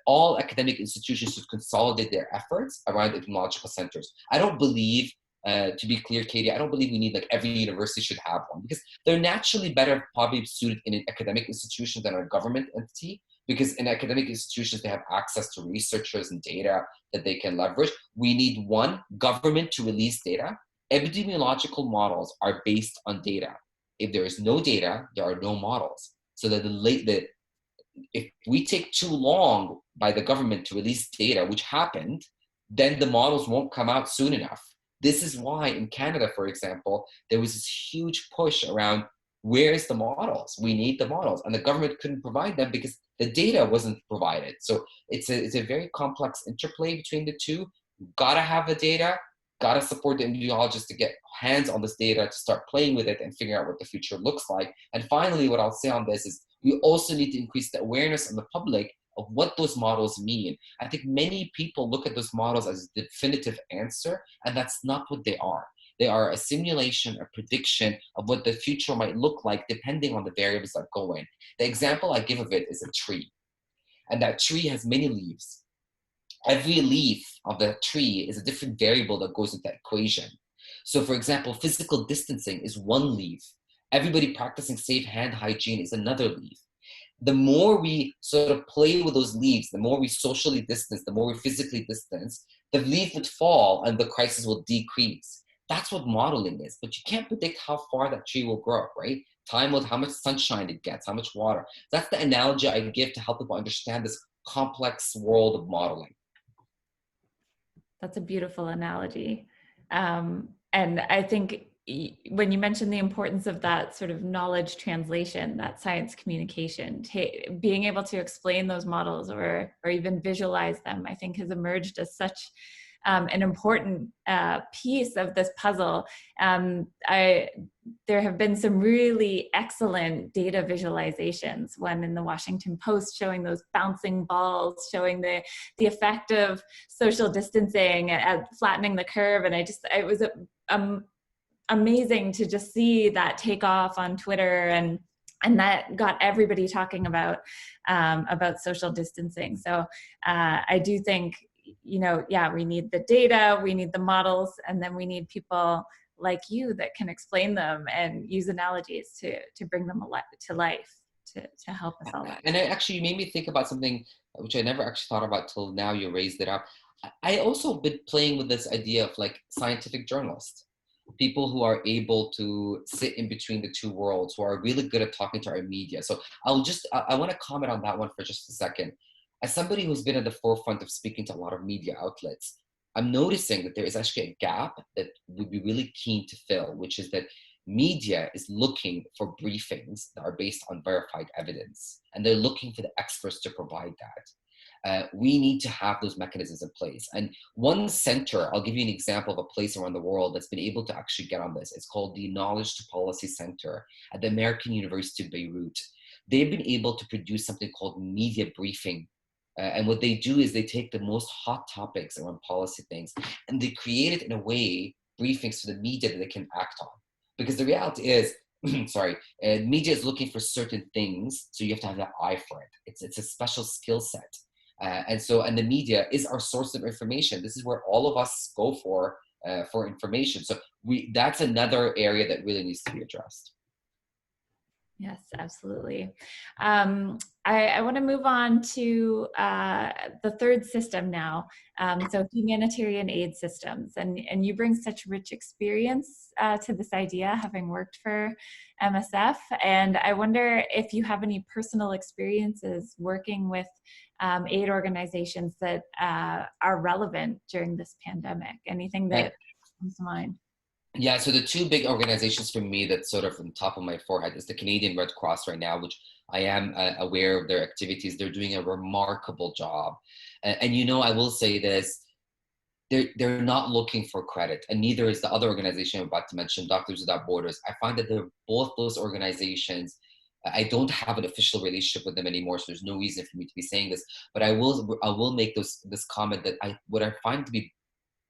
all academic institutions should consolidate their efforts around epidemiological centers. I don't believe, to be clear, Katie, I don't believe we need like every university should have one, because they're naturally better probably suited in an academic institution than a government entity. Because in academic institutions, they have access to researchers and data that they can leverage. We need one, government to release data. Epidemiological models are based on data. If there is no data, there are no models. So that if we take too long by the government to release data, which happened, then the models won't come out soon enough. This is why in Canada, for example, there was this huge push around where's the models? We need the models. And the government couldn't provide them because the data wasn't provided. So it's a very complex interplay between the two. Gotta have the data, gotta support the epidemiologists to get hands on this data, to start playing with it and figure out what the future looks like. And finally, what I'll say on this is we also need to increase the awareness of the public of what those models mean. I think many people look at those models as the definitive answer, and that's not what they are. They are a simulation, a prediction of what the future might look like depending on the variables that go in. The example I give of it is a tree. And that tree has many leaves. Every leaf of the tree is a different variable that goes into that equation. So for example, physical distancing is one leaf. Everybody practicing safe hand hygiene is another leaf. The more we sort of play with those leaves, the more we socially distance, the more we physically distance, the leaf would fall and the crisis will decrease. That's what modeling is, but you can't predict how far that tree will grow, right? Time will, how much sunshine it gets, how much water. That's the analogy I give to help people understand this complex world of modeling. That's a beautiful analogy. And I think when you mentioned the importance of that sort of knowledge translation, that science communication, being able to explain those models or even visualize them, I think has emerged as such an important piece of this puzzle. There have been some really excellent data visualizations, one in the Washington Post showing those bouncing balls, showing the effect of social distancing at flattening the curve. And it was amazing to just see that take off on Twitter, and that got everybody talking about social distancing. So I do think, we need the data, we need the models, and then we need people like you that can explain them and use analogies to bring them to life, to help us all. And you made me think about something which I never actually thought about till now you raised it up. I also been playing with this idea of like scientific journalists, people who are able to sit in between the two worlds, who are really good at talking to our media. So I want to comment on that one for just a second. As somebody who's been at the forefront of speaking to a lot of media outlets, I'm noticing that there is actually a gap that we'd be really keen to fill, which is that media is looking for briefings that are based on verified evidence, and they're looking for the experts to provide that. We need to have those mechanisms in place. And one center, I'll give you an example of a place around the world that's been able to actually get on this. It's called the Knowledge to Policy Center at the American University of Beirut. They've been able to produce something called media briefing. And what they do is they take the most hot topics around policy things and they create it in a way, briefings for the media that they can act on. Because the reality is, media is looking for certain things, so you have to have that eye for it. It's a special skill set. And the media is our source of information. This is where all of us go for information. So that's another area that really needs to be addressed. Yes, absolutely. I want to move on to the third system now. So humanitarian aid systems, and you bring such rich experience to this idea, having worked for MSF. And I wonder if you have any personal experiences working with aid organizations that are relevant during this pandemic. Anything that comes to mind? Yeah, so the two big organizations for me that's sort of on top of my forehead is the Canadian Red Cross right now, which I am aware of their activities. They're doing a remarkable job. And I will say this, they're not looking for credit, and neither is the other organization I'm about to mention, Doctors Without Borders. I find that they're both those organizations. I don't have an official relationship with them anymore, so there's no reason for me to be saying this. But I will make this comment that what I find to be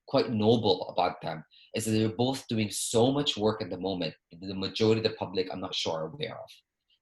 quite noble about them is that they're both doing so much work at the moment that the majority of the public, I'm not sure, are aware of.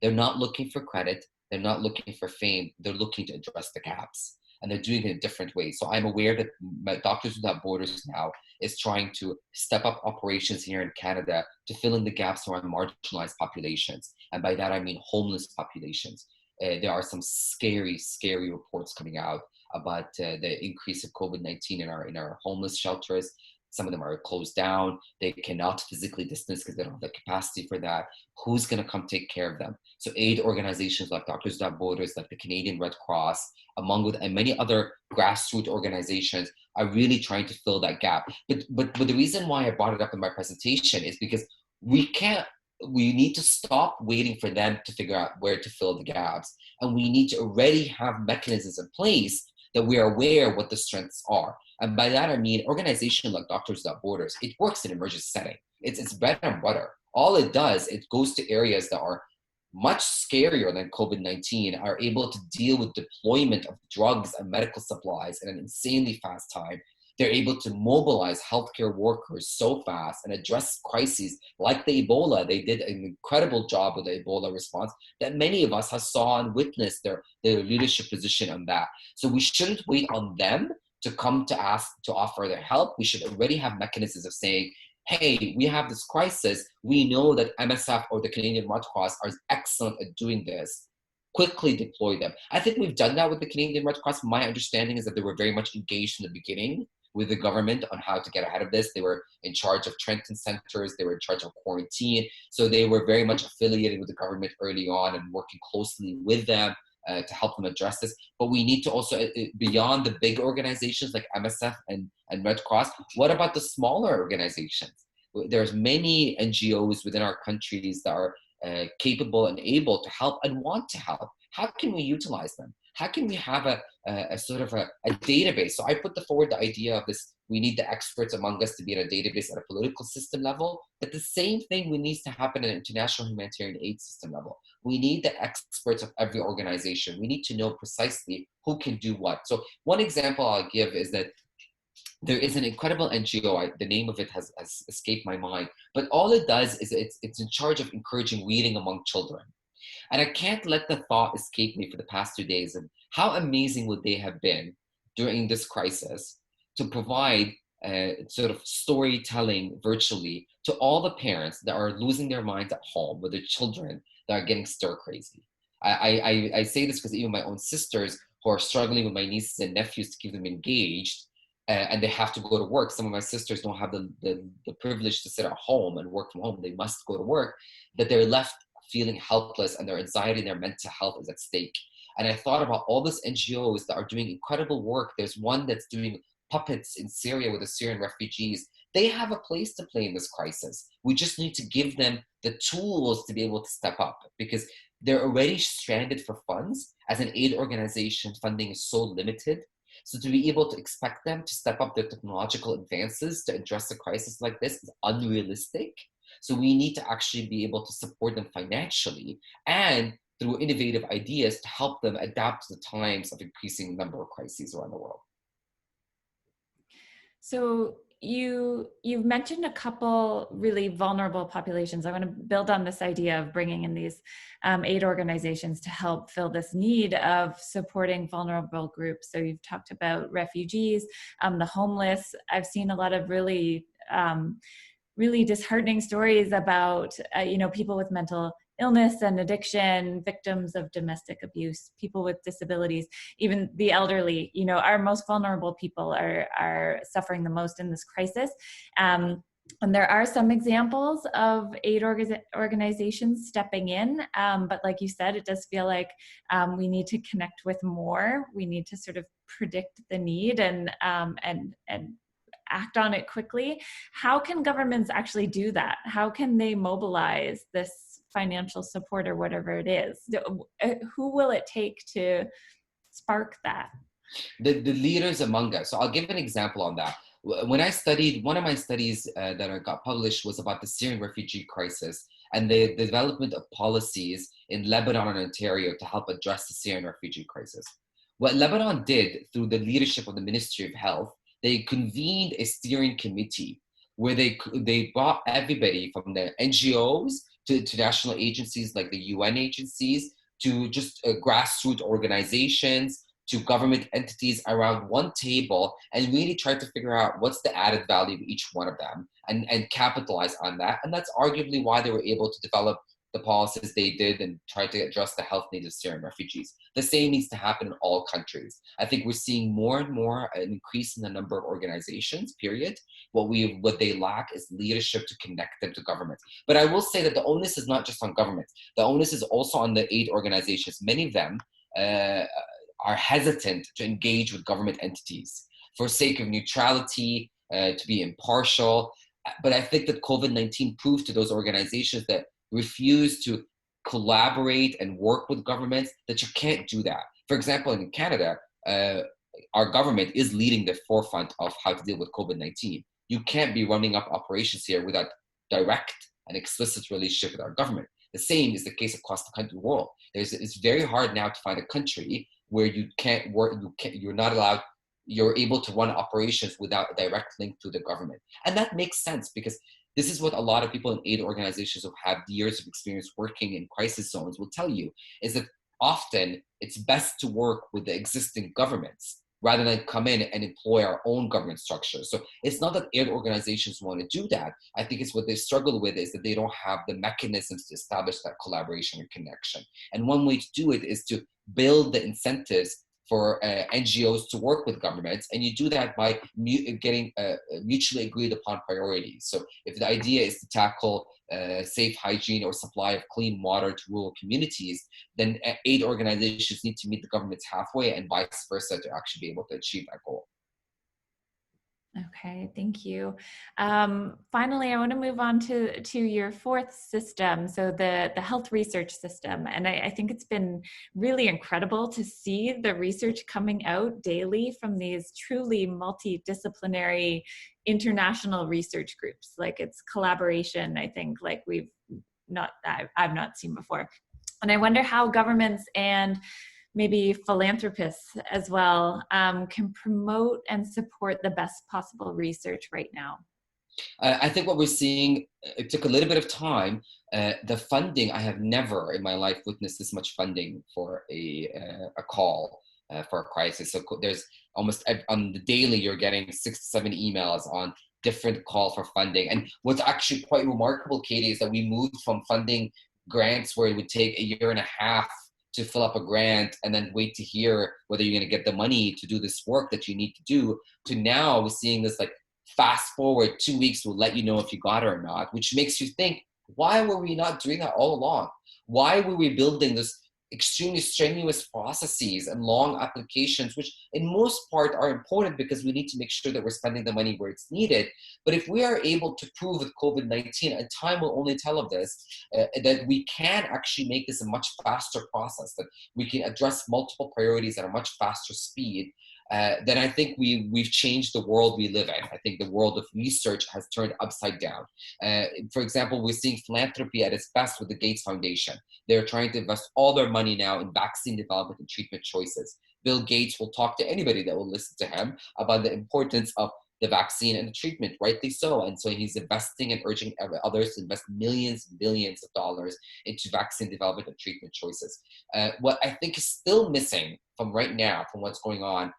They're not looking for credit. They're not looking for fame. They're looking to address the gaps. And they're doing it in different ways. So I'm aware that Doctors Without Borders now is trying to step up operations here in Canada to fill in the gaps around marginalized populations. And by that, I mean homeless populations. There are some scary, scary reports coming out about the increase of COVID-19 in our homeless shelters. Some of them are closed down. They cannot physically distance because they don't have the capacity for that. Who's going to come take care of them? So aid organizations like Doctors Without Borders, like the Canadian Red Cross, and many other grassroots organizations are really trying to fill that gap. But the reason why I brought it up in my presentation is because we need to stop waiting for them to figure out where to fill the gaps. And we need to already have mechanisms in place that we are aware what the strengths are. And by that, I mean, organization like Doctors Without Borders, it works in emergency setting. It's bread and butter. All it does, it goes to areas that are much scarier than COVID-19, are able to deal with deployment of drugs and medical supplies in an insanely fast time. They're able to mobilize healthcare workers so fast and address crises like the Ebola. They did an incredible job with the Ebola response that many of us have saw and witnessed their leadership position on that. So we shouldn't wait on them to come to ask to offer their help. We should already have mechanisms of saying, hey, we have this crisis. We know that MSF or the Canadian Red Cross are excellent at doing this. Quickly deploy them. I think we've done that with the Canadian Red Cross. My understanding is that they were very much engaged in the beginning with the government on how to get ahead of this. They were in charge of Trenton centers. They were in charge of quarantine. So they were very much affiliated with the government early on and working closely with them to help them address this. But we need to also, beyond the big organizations like MSF and Red Cross, what about the smaller organizations? There's many NGOs within our countries that are capable and able to help and want to help. How can we utilize them? How can we have a sort of a database? So I put forward the idea of this, we need the experts among us to be in a database at a political system level, but the same thing needs to happen at an international humanitarian aid system level. We need the experts of every organization. We need to know precisely who can do what. So one example I'll give is that there is an incredible NGO, the name of it has escaped my mind, but all it does is it's in charge of encouraging reading among children. And I can't let the thought escape me for the past 2 days of how amazing would they have been during this crisis to provide sort of storytelling virtually to all the parents that are losing their minds at home with their children that are getting stir crazy. I say this because even my own sisters who are struggling with my nieces and nephews to keep them engaged, and they have to go to work. Some of my sisters don't have the privilege to sit at home and work from home. They must go to work, that they're left feeling helpless and their anxiety and their mental health is at stake. And I thought about all these NGOs that are doing incredible work. There's one that's doing puppets in Syria with the Syrian refugees. They have a place to play in this crisis. We just need to give them the tools to be able to step up because they're already stranded for funds. As an aid organization, funding is so limited. So to be able to expect them to step up their technological advances to address a crisis like this is unrealistic. So we need to actually be able to support them financially and through innovative ideas to help them adapt to the times of increasing number of crises around the world. So you've mentioned a couple really vulnerable populations. I want to build on this idea of bringing in these aid organizations to help fill this need of supporting vulnerable groups. So you've talked about refugees, the homeless. I've seen a lot of really disheartening stories about people with mental illness and addiction, victims of domestic abuse, people with disabilities, even the elderly. Our most vulnerable people are suffering the most in this crisis. And there are some examples of aid organizations stepping in, but like you said, it does feel like we need to connect with more. We need to sort of predict the need and act on it quickly. How can governments actually do that? How can they mobilize this financial support or whatever it is? Who will it take to spark that? The leaders among us. So I'll give an example on that. When I studied, one of my studies that I got published was about the Syrian refugee crisis and the development of policies in Lebanon and Ontario to help address the Syrian refugee crisis. What Lebanon did through the leadership of the Ministry of Health, they convened a steering committee where they brought everybody from the NGOs to national agencies like the UN agencies to just grassroots organizations to government entities around one table and really try to figure out what's the added value of each one of them and capitalize on that. And that's arguably why they were able to develop the policies they did and try to address the health needs of Syrian refugees. The same needs to happen in all countries. I think we're seeing more and more an increase in the number of organizations, period. What they lack is leadership to connect them to governments. But I will say that the onus is not just on governments. The onus is also on the aid organizations. Many of them are hesitant to engage with government entities for sake of neutrality, to be impartial. But I think that COVID-19 proved to those organizations that refuse to collaborate and work with governments that you can't do that. For example, in Canada, our government is leading the forefront of how to deal with COVID-19. You can't be running up operations here without direct and explicit relationship with our government. The same is the case across the country world. It's very hard now to find a country where you can't work, you're not allowed, you're able to run operations without a direct link to the government. And that makes sense because this is what a lot of people in aid organizations who have years of experience working in crisis zones will tell you, is that often it's best to work with the existing governments rather than come in and employ our own government structure. So it's not that aid organizations want to do that. I think it's what they struggle with is that they don't have the mechanisms to establish that collaboration and connection. And one way to do it is to build the incentives for NGOs to work with governments, and you do that by getting mutually agreed upon priorities. So if the idea is to tackle safe hygiene or supply of clean water to rural communities, then aid organizations need to meet the governments halfway and vice versa to actually be able to achieve that goal. Okay, thank you. Finally, I want to move on to your fourth system, so the health research system. And I think it's been really incredible to see the research coming out daily from these truly multidisciplinary international research groups. Like it's collaboration, I think, like I've not seen before. And I wonder how governments and maybe philanthropists as well can promote and support the best possible research right now? I think what we're seeing, it took a little bit of time. The funding, I have never in my life witnessed this much funding for a call for a crisis. So there's almost on the daily, you're getting 6 to 7 emails on different call for funding. And what's actually quite remarkable, Katie, is that we moved from funding grants where it would take a year and a half to fill up a grant and then wait to hear whether you're going to get the money to do this work that you need to do, to now we're seeing this like fast forward 2 weeks will let you know if you got it or not, which makes you think, why were we not doing that all along? Why were we building this extremely strenuous processes and long applications, which in most part are important because we need to make sure that we're spending the money where it's needed. But if we are able to prove with COVID-19, and time will only tell of this, that we can actually make this a much faster process, that we can address multiple priorities at a much faster speed, then I think we've changed the world we live in. I think the world of research has turned upside down. For example, we're seeing philanthropy at its best with the Gates Foundation. They're trying to invest all their money now in vaccine development and treatment choices. Bill Gates will talk to anybody that will listen to him about the importance of the vaccine and the treatment, rightly so. And so he's investing and urging others to invest millions and billions of dollars into vaccine development and treatment choices. What I think is still missing from right now, from what's going on,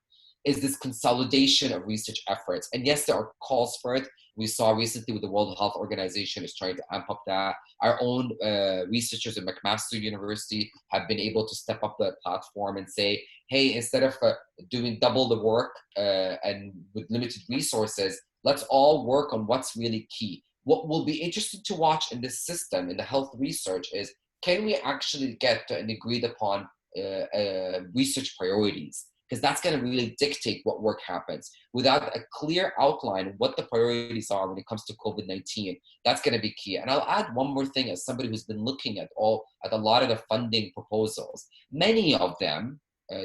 is this consolidation of research efforts. And yes, there are calls for it. We saw recently with the World Health Organization is trying to amp up that. Our own researchers at McMaster University have been able to step up the platform and say, hey, instead of doing double the work and with limited resources, let's all work on what's really key. What will be interesting to watch in this system, in the health research, is can we actually get to an agreed upon research priorities? Because that's going to really dictate what work happens. Without a clear outline of what the priorities are when it comes to COVID-19, that's going to be key. And I'll add one more thing as somebody who's been looking at a lot of the funding proposals. Many of them,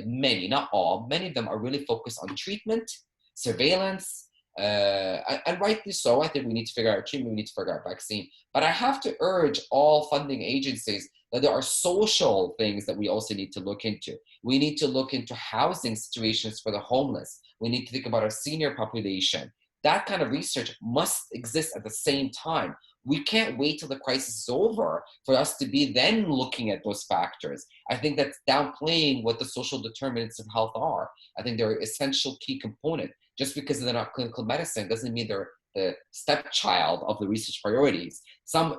many, not all, many of them are really focused on treatment, surveillance, and rightly so. I think we need to figure out treatment, we need to figure out vaccine. But I have to urge all funding agencies that there are social things that we also need to look into. We need to look into housing situations for the homeless. We need to think about our senior population. That kind of research must exist at the same time. We can't wait till the crisis is over for us to be then looking at those factors. I think that's downplaying what the social determinants of health are. I think they're an essential key component. Just because they're not clinical medicine doesn't mean they're the stepchild of the research priorities. Some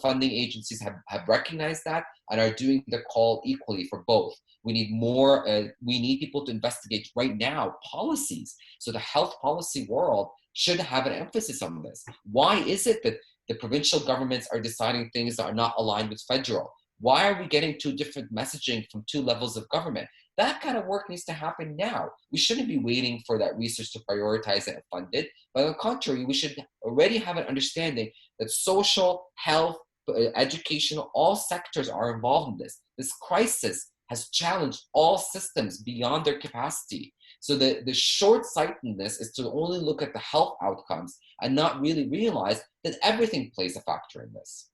funding agencies have recognized that and are doing the call equally for both. We need more, we need people to investigate right now policies. So the health policy world should have an emphasis on this. Why is it that the provincial governments are deciding things that are not aligned with federal? Why are we getting two different messaging from two levels of government? That kind of work needs to happen now. We shouldn't be waiting for that research to prioritize it and fund it. But on the contrary, we should already have an understanding that social, health, educational, all sectors are involved in this. This crisis has challenged all systems beyond their capacity. So the short-sightedness is to only look at the health outcomes and not really realize that everything plays a factor in this.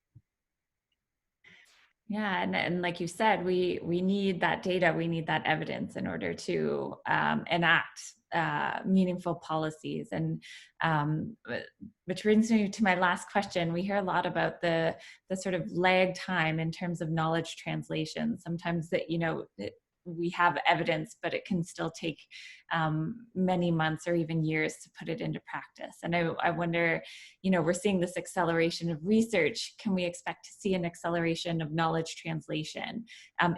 Yeah, and like you said, we need that data, we need that evidence in order to enact meaningful policies. And which brings me to my last question. We hear a lot about the sort of lag time in terms of knowledge translation. Sometimes that, you know, we have evidence, but it can still take many months or even years to put it into practice. And I wonder, you know, we're seeing this acceleration of research. Can we expect to see an acceleration of knowledge translation,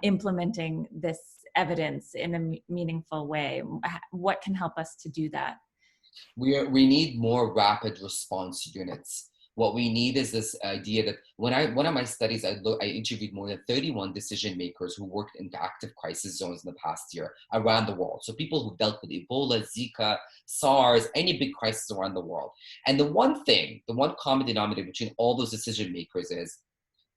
implementing this evidence in a meaningful way? What can help us to do that? We need more rapid response units. What we need is this idea that one of my studies, I interviewed more than 31 decision makers who worked in active crisis zones in the past year around the world. So people who dealt with Ebola, Zika, SARS, any big crisis around the world. And the one common denominator between all those decision makers is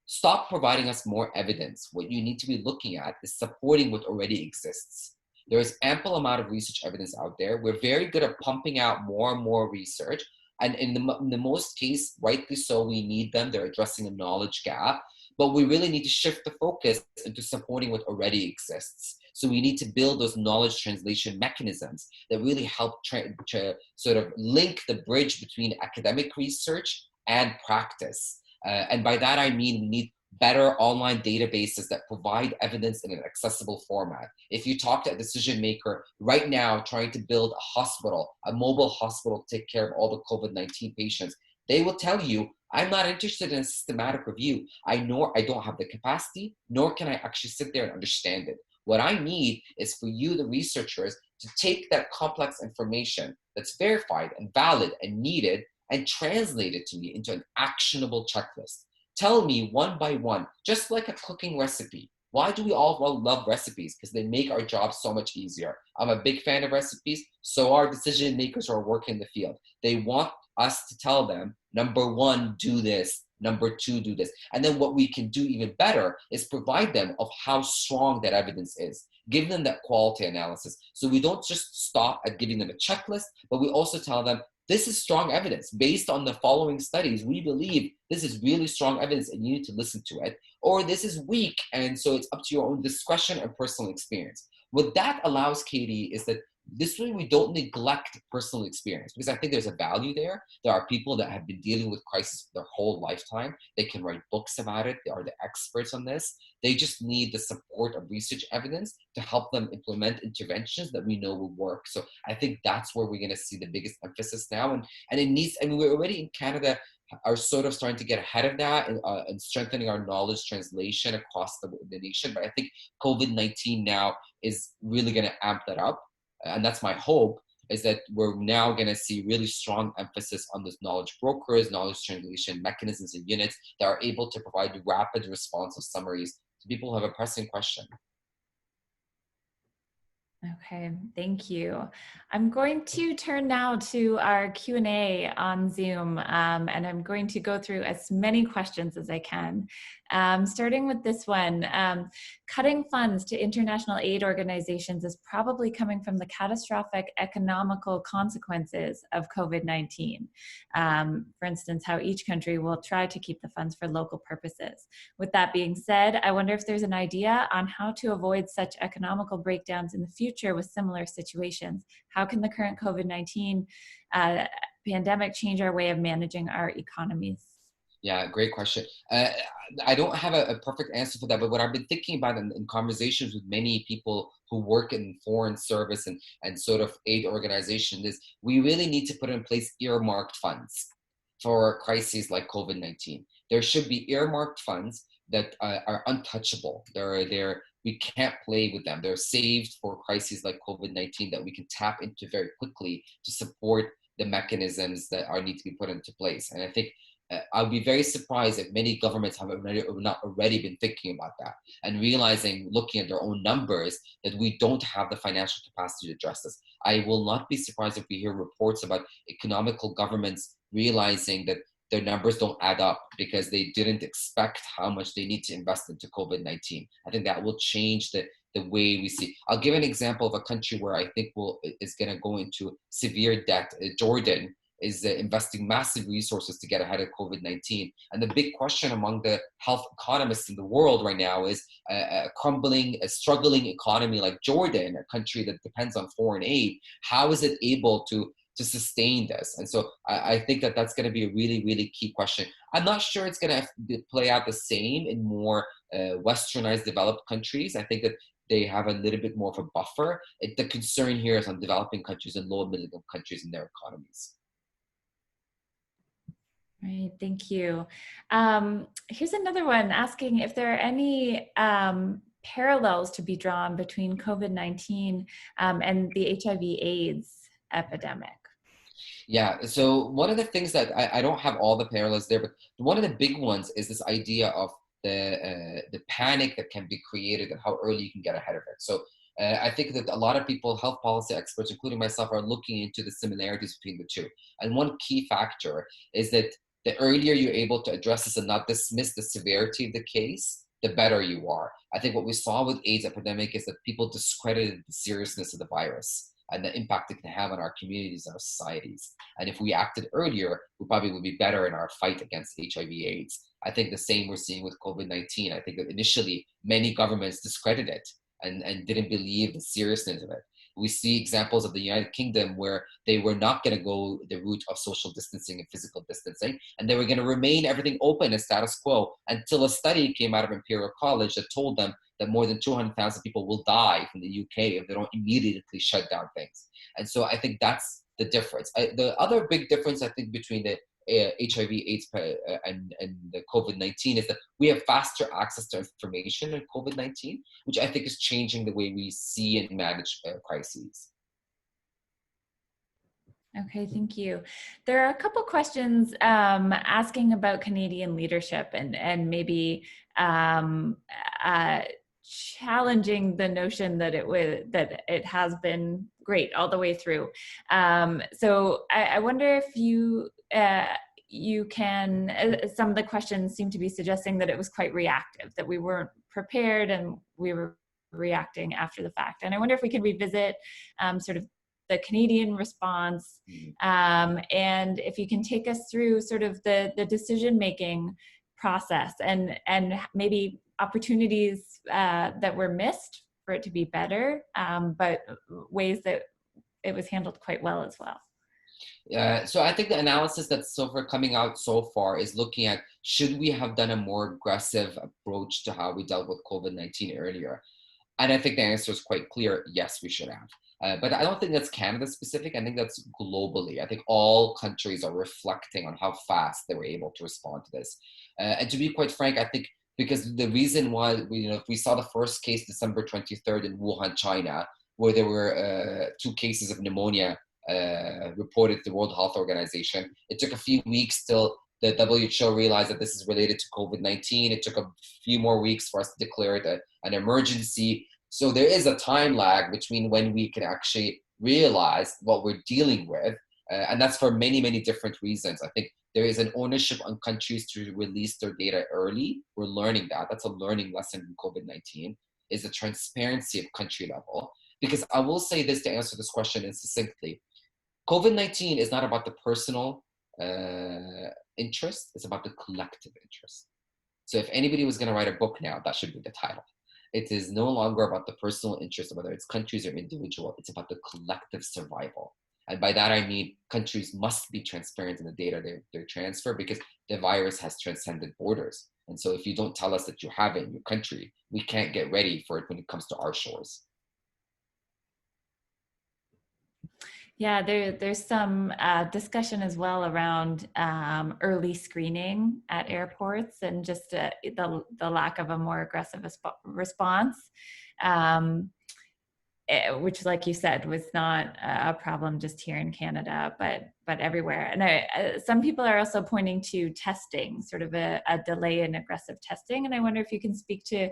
stop providing us more evidence. What you need to be looking at is supporting what already exists. There is ample amount of research evidence out there. We're very good at pumping out more and more research. And in the most case, rightly so, we need them. They're addressing a knowledge gap. But we really need to shift the focus into supporting what already exists. So we need to build those knowledge translation mechanisms that really help sort of link the bridge between academic research and practice. And by that, I mean we need better online databases that provide evidence in an accessible format. If you talk to a decision maker right now trying to build a hospital, a mobile hospital to take care of all the COVID-19 patients, they will tell you, I'm not interested in a systematic review. I don't have the capacity, nor can I actually sit there and understand it. What I need is for you, the researchers, to take that complex information that's verified and valid and needed and translate it to me into an actionable checklist. Tell me one by one, just like a cooking recipe. Why do we all love recipes? Because they make our job so much easier. I'm a big fan of recipes. So are decision makers who are working in the field. They want us to tell them, number one, do this. Number two, do this. And then what we can do even better is provide them of how strong that evidence is. Give them that quality analysis. So we don't just stop at giving them a checklist, but we also tell them, this is strong evidence. Based on the following studies, we believe this is really strong evidence and you need to listen to it. Or this is weak, and so it's up to your own discretion and personal experience. What that allows, Katie, is that this way we don't neglect personal experience, because I think there's a value there. There are people that have been dealing with crisis their whole lifetime. They can write books about it. They are the experts on this. They just need the support of research evidence to help them implement interventions that we know will work. So I think that's where we're going to see the biggest emphasis now. And it needs, I mean, we're already in Canada are sort of starting to get ahead of that and strengthening our knowledge translation across the nation. But I think COVID-19 now is really going to amp that up. And that's my hope, is that we're now going to see really strong emphasis on those knowledge brokers, knowledge translation mechanisms and units that are able to provide rapid responsive summaries to people who have a pressing question. Okay, thank you. I'm going to turn now to our Q&A on Zoom, and I'm going to go through as many questions as I can. Starting with this one, cutting funds to international aid organizations is probably coming from the catastrophic economical consequences of COVID-19. For instance, how each country will try to keep the funds for local purposes. With that being said, I wonder if there's an idea on how to avoid such economical breakdowns in the future with similar situations. How can the current COVID-19 pandemic change our way of managing our economies? Yeah, great question. I don't have a perfect answer for that, but what I've been thinking about in conversations with many people who work in foreign service and sort of aid organizations is we really need to put in place earmarked funds for crises like COVID-19. There should be earmarked funds that are untouchable. We can't play with them. They're saved for crises like COVID-19 that we can tap into very quickly to support the mechanisms that need to be put into place. And I think I'll be very surprised if many governments have not already been thinking about that and realizing, looking at their own numbers, that we don't have the financial capacity to address this. I will not be surprised if we hear reports about economical governments realizing that their numbers don't add up because they didn't expect how much they need to invest into COVID-19. I think that will change the way we see. I'll give an example of a country where I think is going to go into severe debt. Jordan is investing massive resources to get ahead of COVID-19. And the big question among the health economists in the world right now is a struggling economy like Jordan, a country that depends on foreign aid, how is it able to sustain this? And so I think that that's going to be a really, really key question. I'm not sure it's going to play out the same in more westernized developed countries. I think that they have a little bit more of a buffer. The concern here is on developing countries and low and middle income countries and their economies. Right, thank you. Here's another one asking if there are any parallels to be drawn between COVID-19 and the HIV/AIDS epidemic. Yeah, so one of the things that I don't have all the parallels there, but one of the big ones is this idea of the panic that can be created and how early you can get ahead of it. So I think that a lot of people, health policy experts, including myself, are looking into the similarities between the two. And one key factor is that the earlier you're able to address this and not dismiss the severity of the case, the better you are. I think what we saw with AIDS epidemic is that people discredited the seriousness of the virus and the impact it can have on our communities and our societies. And if we acted earlier, we probably would be better in our fight against HIV/AIDS. I think the same we're seeing with COVID-19. I think that initially many governments discredited it and didn't believe the seriousness of it. We see examples of the United Kingdom where they were not going to go the route of social distancing and physical distancing, and they were going to remain everything open as status quo until a study came out of Imperial College that told them that more than 200,000 people will die from the UK if they don't immediately shut down things. And so I think that's the difference. The other big difference, I think, between the HIV/AIDS and the COVID-19 is that we have faster access to information in COVID-19, which I think is changing the way we see and manage crises. Okay, thank you. There are a couple questions asking about Canadian leadership and maybe challenging the notion that it has been great all the way through. So I wonder if you can, some of the questions seem to be suggesting that it was quite reactive, that we weren't prepared and we were reacting after the fact. And I wonder if we could revisit sort of the Canadian response, and if you can take us through sort of the decision-making process and maybe opportunities that were missed for it to be better, but ways that it was handled quite well as well. So I think the analysis that's so far coming out so far is looking at, should we have done a more aggressive approach to how we dealt with COVID-19 earlier? And I think the answer is quite clear, yes, we should have. But I don't think that's Canada specific. I think that's globally. I think all countries are reflecting on how fast they were able to respond to this. And to be quite frank, I think because the reason why we saw the first case December 23rd in Wuhan, China, where there were 2 cases of pneumonia reported to the World Health Organization. It took a few weeks till the WHO realized that this is related to COVID-19. It took a few more weeks for us to declare it an emergency. So there is a time lag between when we can actually realize what we're dealing with. And that's for many, many different reasons. I think there is an ownership on countries to release their data early. We're learning that. That's a learning lesson in COVID-19, is the transparency of country level. Because I will say this to answer this question succinctly. COVID-19 is not about the personal interest, it's about the collective interest. So if anybody was going to write a book now, that should be the title. It is no longer about the personal interest, whether it's countries or individual. It's about the collective survival. And by that, I mean countries must be transparent in the data they transfer, because the virus has transcended borders. And so if you don't tell us that you have it in your country, we can't get ready for it when it comes to our shores. Yeah, there's some discussion as well around early screening at airports, and just the lack of a more aggressive response, which, like you said, was not a problem just here in Canada, but everywhere. And some people are also pointing to testing, sort of a delay in aggressive testing. And I wonder if you can speak to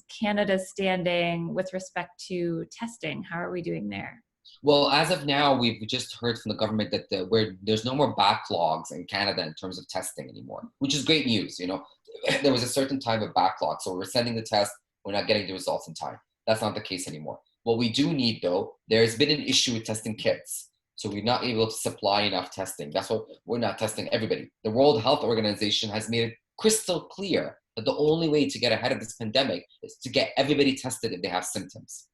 Canada's standing with respect to testing. How are we doing there? Well, as of now, we've just heard from the government that where there's no more backlogs in Canada in terms of testing anymore, which is great news. You know, there was a certain time of backlog, so we're sending the test, we're not getting the results in time. That's not the case anymore. What we do need, though, there's been an issue with testing kits, so we're not able to supply enough testing. That's why we're not testing everybody. The World Health Organization has made it crystal clear that the only way to get ahead of this pandemic is to get everybody tested if they have symptoms.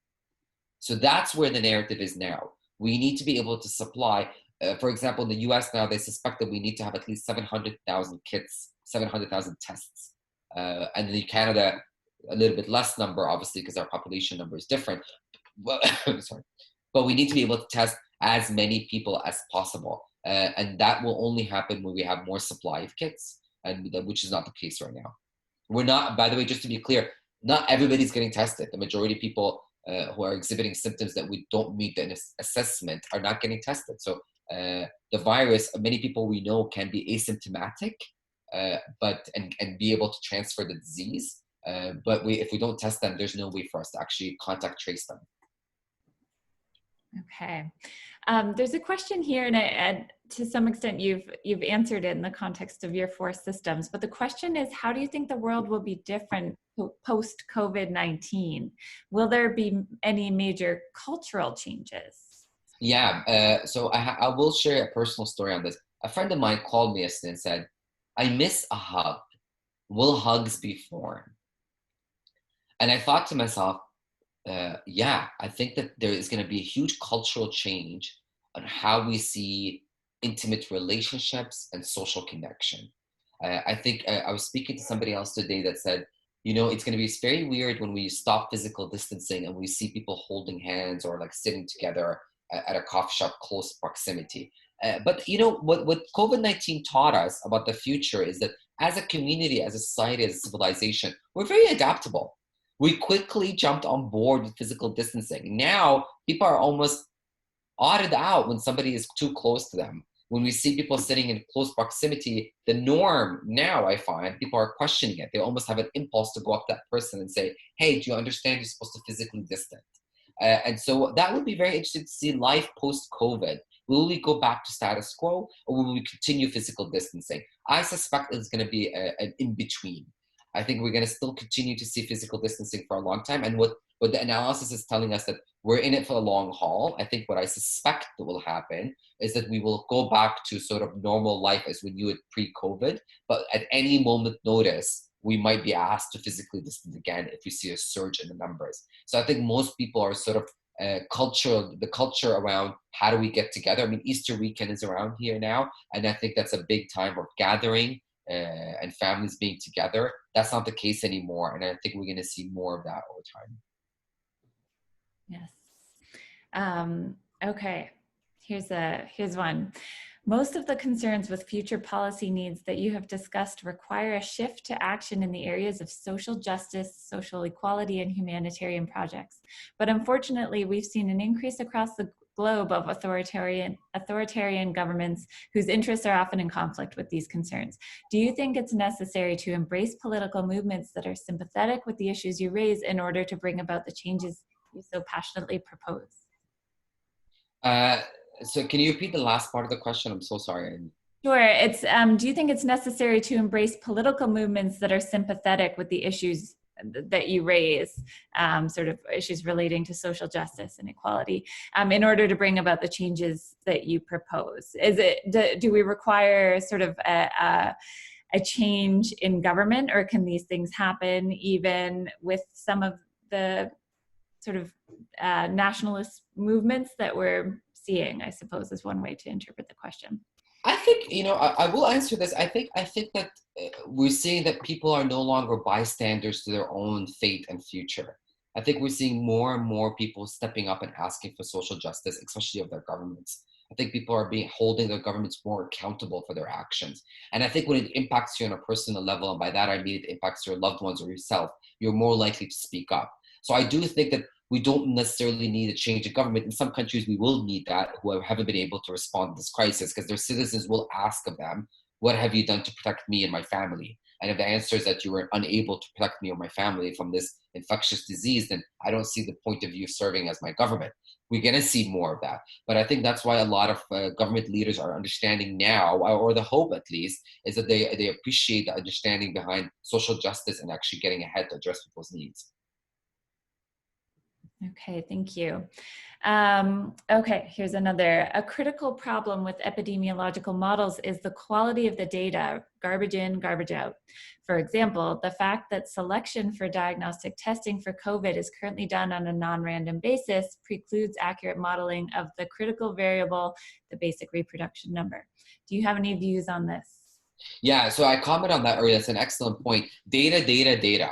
So that's where the narrative is now. We need to be able to supply, for example, in the US now, they suspect that we need to have at least 700,000 kits, 700,000 tests. And in Canada, a little bit less number, obviously, because our population number is different. But, sorry. But we need to be able to test as many people as possible. And that will only happen when we have more supply of kits, and which is not the case right now. We're not, by the way, just to be clear, not everybody's getting tested. The majority of people who are exhibiting symptoms that we don't meet the assessment are not getting tested. So the virus, many people we know can be asymptomatic, but be able to transfer the disease. But if we don't test them, there's no way for us to actually contact trace them. Okay. There's a question here, and to some extent you've answered it in the context of your 4 systems, but the question is, how do you think the world will be different post COVID-19? Will there be any major cultural changes? Yeah, so I will share a personal story on this. A friend of mine called me yesterday and said, I miss a hug. Will hugs be foreign? And I thought to myself, yeah, I think that there is going to be a huge cultural change on how we see intimate relationships and social connection. I think I was speaking to somebody else today that said, you know, it's going to be very weird when we stop physical distancing and we see people holding hands or like sitting together at a coffee shop close proximity. But you know, what COVID-19 taught us about the future is that as a community, as a society, as a civilization, we're very adaptable. We quickly jumped on board with physical distancing. Now, people are almost odded out when somebody is too close to them. When we see people sitting in close proximity, the norm now, I find, people are questioning it. They almost have an impulse to go up to that person and say, hey, do you understand you're supposed to physically distance? And so that would be very interesting to see life post-COVID. Will we go back to status quo, or will we continue physical distancing? I suspect it's going to be an in-between. I think we're going to still continue to see physical distancing for a long time. And what the analysis is telling us that we're in it for the long haul. I think what I suspect that will happen is that we will go back to sort of normal life as we knew it pre-COVID. But at any moment notice, we might be asked to physically distance again if we see a surge in the numbers. So I think most people are sort of the culture around how do we get together. I mean, Easter weekend is around here now, and I think that's a big time of gathering and families being together. That's not the case anymore, and I think we're going to see more of that over time. Yes. Okay. Here's one. Most of the concerns with future policy needs that you have discussed require a shift to action in the areas of social justice, social equality, and humanitarian projects. But unfortunately, we've seen an increase across the globe of authoritarian governments whose interests are often in conflict with these concerns. Do you think it's necessary to embrace political movements that are sympathetic with the issues you raise in order to bring about the changes you so passionately propose? So can you repeat the last part of the question? I'm so sorry. Sure. It's, do you think it's necessary to embrace political movements that are sympathetic with the issues that you raise, sort of issues relating to social justice and equality, in order to bring about the changes that you propose? Is it, do we require sort of a change in government, or can these things happen even with some of the sort of nationalist movements that we're seeing, I suppose, is one way to interpret the question. I think, I will answer this. I think that we're seeing that people are no longer bystanders to their own fate and future. I think we're seeing more and more people stepping up and asking for social justice, especially of their governments. I think people are holding their governments more accountable for their actions. And I think when it impacts you on a personal level, and by that I mean it impacts your loved ones or yourself, you're more likely to speak up. So I do think that we don't necessarily need a change of government. In some countries, we will need that, who haven't been able to respond to this crisis, because their citizens will ask of them, what have you done to protect me and my family? And if the answer is that you were unable to protect me or my family from this infectious disease, then I don't see the point of you serving as my government. We're going to see more of that. But I think that's why a lot of government leaders are understanding now, or the hope at least, is that they appreciate the understanding behind social justice and actually getting ahead to address people's needs. Okay, thank you. Okay, here's another. A critical problem with epidemiological models is the quality of the data, garbage in, garbage out. For example, the fact that selection for diagnostic testing for COVID is currently done on a non-random basis precludes accurate modeling of the critical variable, the basic reproduction number. Do you have any views on this? Yeah, so I comment on that earlier. That's an excellent point. Data, data, data.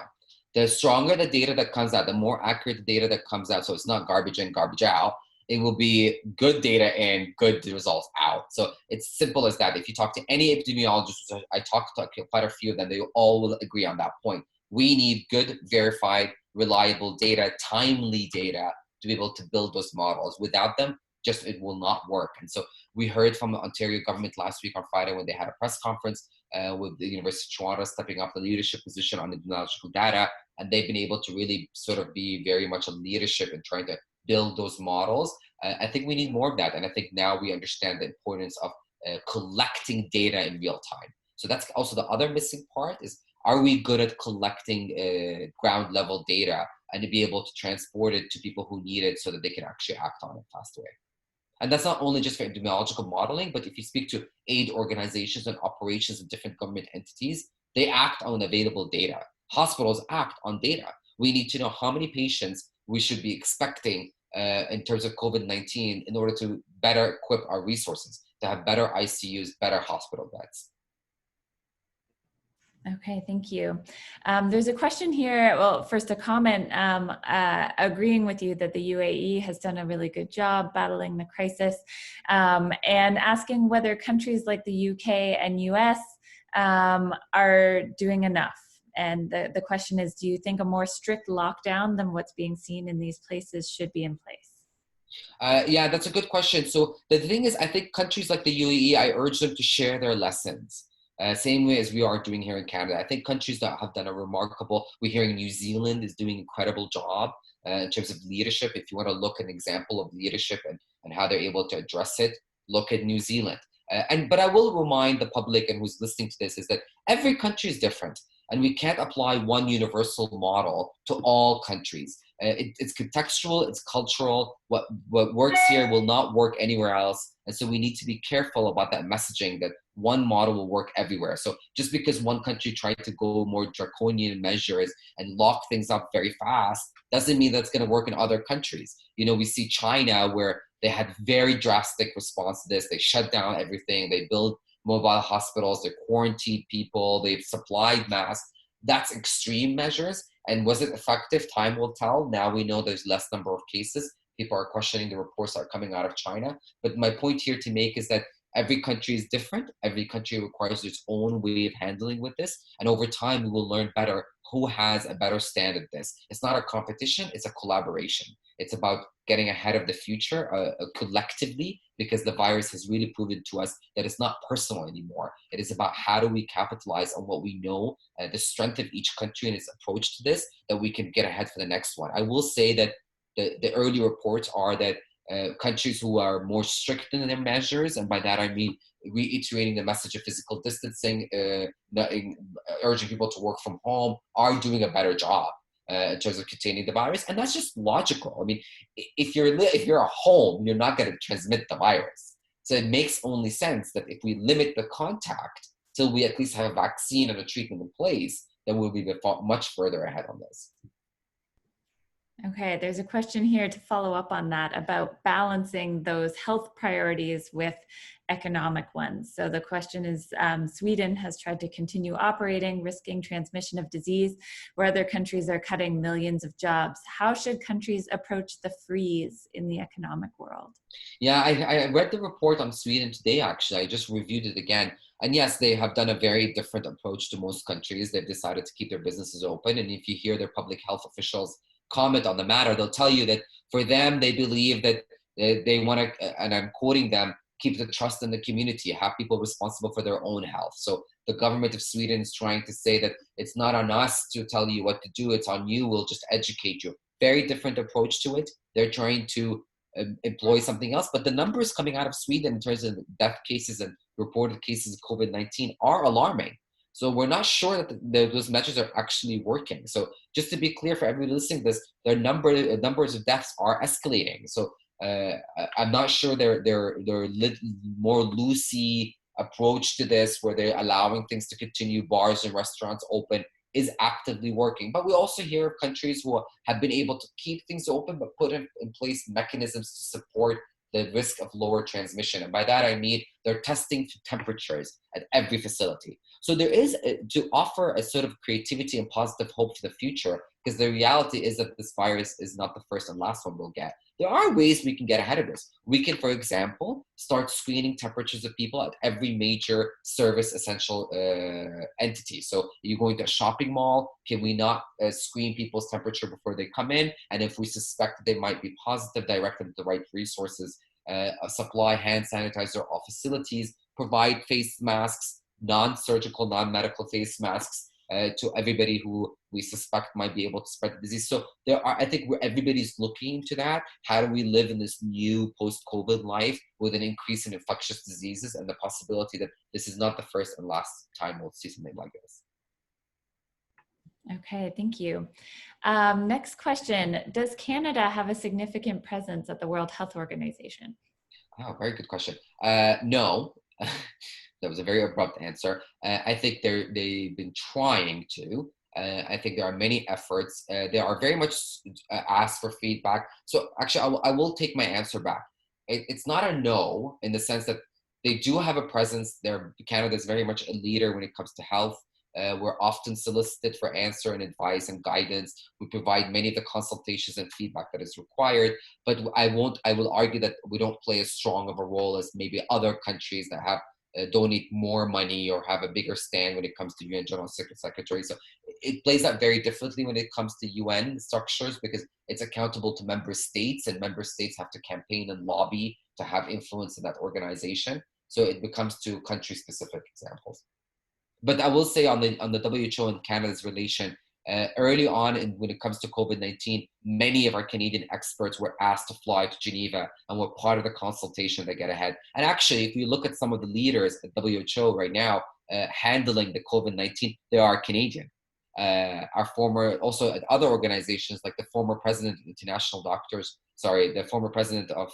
The stronger the data that comes out, the more accurate the data that comes out. So it's not garbage in, garbage out. It will be good data in, good results out. So it's simple as that. If you talk to any epidemiologist, I talked to quite a few of them, they all will agree on that point. We need good, verified, reliable data, timely data to be able to build those models. Without them, just it will not work. And so we heard from the Ontario government last week on Friday when they had a press conference with the University of Waterloo stepping up the leadership position on epidemiological data. And they've been able to really sort of be very much a leadership in trying to build those models. I think we need more of that. And I think now we understand the importance of collecting data in real time. So that's also the other missing part is, are we good at collecting ground level data and to be able to transport it to people who need it so that they can actually act on it fast away? And that's not only just for epidemiological modeling, but if you speak to aid organizations and operations of different government entities, they act on available data. Hospitals act on data. We need to know how many patients we should be expecting in terms of COVID-19 in order to better equip our resources, to have better ICUs, better hospital beds. Okay, thank you. There's a question here, well, first a comment, agreeing with you that the UAE has done a really good job battling the crisis, and asking whether countries like the UK and US are doing enough. And the question is, do you think a more strict lockdown than what's being seen in these places should be in place? Yeah, that's a good question. So the thing is, I think countries like the UAE, I urge them to share their lessons. Same way as we are doing here in Canada. I think countries that have done a remarkable, we're hearing New Zealand is doing an incredible job in terms of leadership. If you want to look at an example of leadership and how they're able to address it, look at New Zealand. But I will remind the public and who's listening to this is that every country is different. And we can't apply one universal model to all countries. It's contextual, it's cultural. What works here will not work anywhere else. And so we need to be careful about that messaging that one model will work everywhere. So just because one country tried to go more draconian measures and lock things up very fast, doesn't mean that's going to work in other countries. We see China where they had very drastic response to this. They shut down everything. They build mobile hospitals, they quarantined people, they've supplied masks. That's extreme measures. And was it effective? Time will tell. Now we know there's less number of cases. People are questioning the reports that are coming out of China. But my point here to make is that every country is different. Every country requires its own way of handling with this. And over time, we will learn better who has a better stand at this. It's not a competition, it's a collaboration. It's about getting ahead of the future collectively, because the virus has really proven to us that it's not personal anymore. It is about how do we capitalize on what we know, the strength of each country and its approach to this, that we can get ahead for the next one. I will say that the early reports are that countries who are more strict in their measures, and by that I mean reiterating the message of physical distancing, urging people to work from home, are doing a better job in terms of containing the virus, and that's just logical. I mean, if you're at home, you're not going to transmit the virus, so it makes only sense that if we limit the contact till we at least have a vaccine and a treatment in place, then we'll be much further ahead on this. Okay, there's a question here to follow up on that about balancing those health priorities with economic ones. So the question is, Sweden has tried to continue operating, risking transmission of disease, where other countries are cutting millions of jobs. How should countries approach the freeze in the economic world? Yeah, I read the report on Sweden today, actually. I just reviewed it again. And yes, they have done a very different approach to most countries. They've decided to keep their businesses open. And if you hear their public health officials comment on the matter, they'll tell you that for them, they believe that they want to, and I'm quoting them, keep the trust in the community, have people responsible for their own health. So the government of Sweden is trying to say that it's not on us to tell you what to do, it's on you, we'll just educate you. Very different approach to it. They're trying to employ something else, but the numbers coming out of Sweden in terms of death cases and reported cases of COVID-19 are alarming. So we're not sure that those measures are actually working. So just to be clear for everybody listening to this, their numbers of deaths are escalating. So I'm not sure their more loosey approach to this, where they're allowing things to continue, bars and restaurants open, is actively working. But we also hear of countries who have been able to keep things open, but put in place mechanisms to support the risk of lower transmission. And by that, I mean they're testing temperatures at every facility. So there is to offer a sort of creativity and positive hope for the future, because the reality is that this virus is not the first and last one we'll get. There are ways we can get ahead of this. We can, for example, start screening temperatures of people at every major service essential entity. So you're going to a shopping mall, can we not screen people's temperature before they come in? And if we suspect that they might be positive, direct them to the right resources, supply hand sanitizer at all facilities, provide face masks, non-surgical, non-medical face masks to everybody who we suspect might be able to spread the disease. So I think everybody's looking into that. How do we live in this new post-COVID life with an increase in infectious diseases and the possibility that this is not the first and last time we'll see something like this? Okay, thank you. Next question. Does Canada have a significant presence at the World Health Organization? Oh, very good question. No. That was a very abrupt answer. I think they've been trying to. I think there are many efforts. They are very much asked for feedback. So actually, I will take my answer back. It's not a no in the sense that they do have a presence. Canada is very much a leader when it comes to health. We're often solicited for answer and advice and guidance. We provide many of the consultations and feedback that is required, but I will argue that we don't play as strong of a role as maybe other countries that have donate more money or have a bigger stand when it comes to UN General Secretary. So it plays out very differently when it comes to UN structures, because it's accountable to member states, and member states have to campaign and lobby to have influence in that organization. So it becomes to country-specific examples. But I will say on the WHO and Canada's relation, early on when it comes to COVID-19, many of our Canadian experts were asked to fly to Geneva and were part of the consultation to get ahead. And actually, if you look at some of the leaders at WHO right now handling the COVID-19, they are Canadian. Our former, also at other organizations, like the former president of the former president of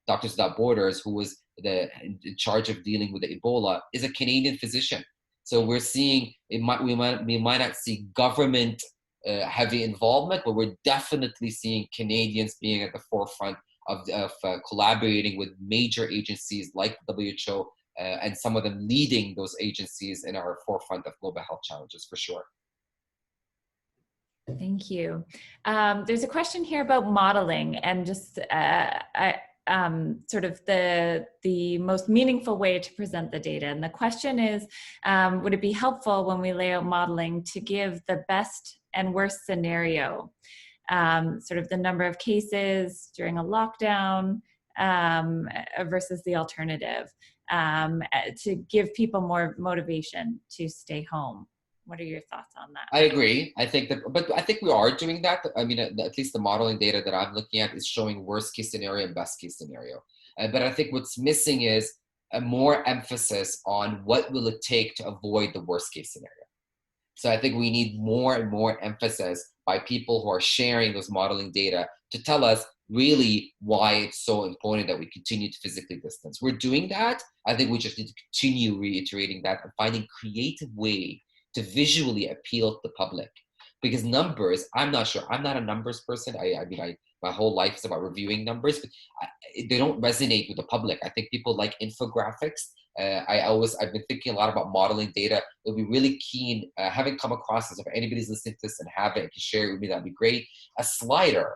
Doctors Without Borders, who was in charge of dealing with the Ebola, is a Canadian physician. So we're seeing we might not see government heavy involvement, but we're definitely seeing Canadians being at the forefront of collaborating with major agencies like the WHO, and some of them leading those agencies in our forefront of global health challenges, for sure. Thank you. There's a question here about modeling and just sort of the most meaningful way to present the data. And the question is, would it be helpful when we lay out modeling to give the best and worst scenario, sort of the number of cases during a lockdown versus the alternative, to give people more motivation to stay home? What are your thoughts on that? I agree. I think that, but I think we are doing that. I mean, at least the modeling data that I'm looking at is showing worst case scenario and best case scenario. But I think what's missing is a more emphasis on what will it take to avoid the worst case scenario. So I think we need more and more emphasis by people who are sharing those modeling data to tell us really why it's so important that we continue to physically distance. We're doing that. I think we just need to continue reiterating that and finding creative way to visually appeal to the public. Because numbers, I'm not sure. I'm not a numbers person. My whole life is about reviewing numbers, but they don't resonate with the public. I think people like infographics. I've been thinking a lot about modeling data. It'll be really keen, haven't come across this. If anybody's listening to this and have it and can share it with me, that'd be great. A slider,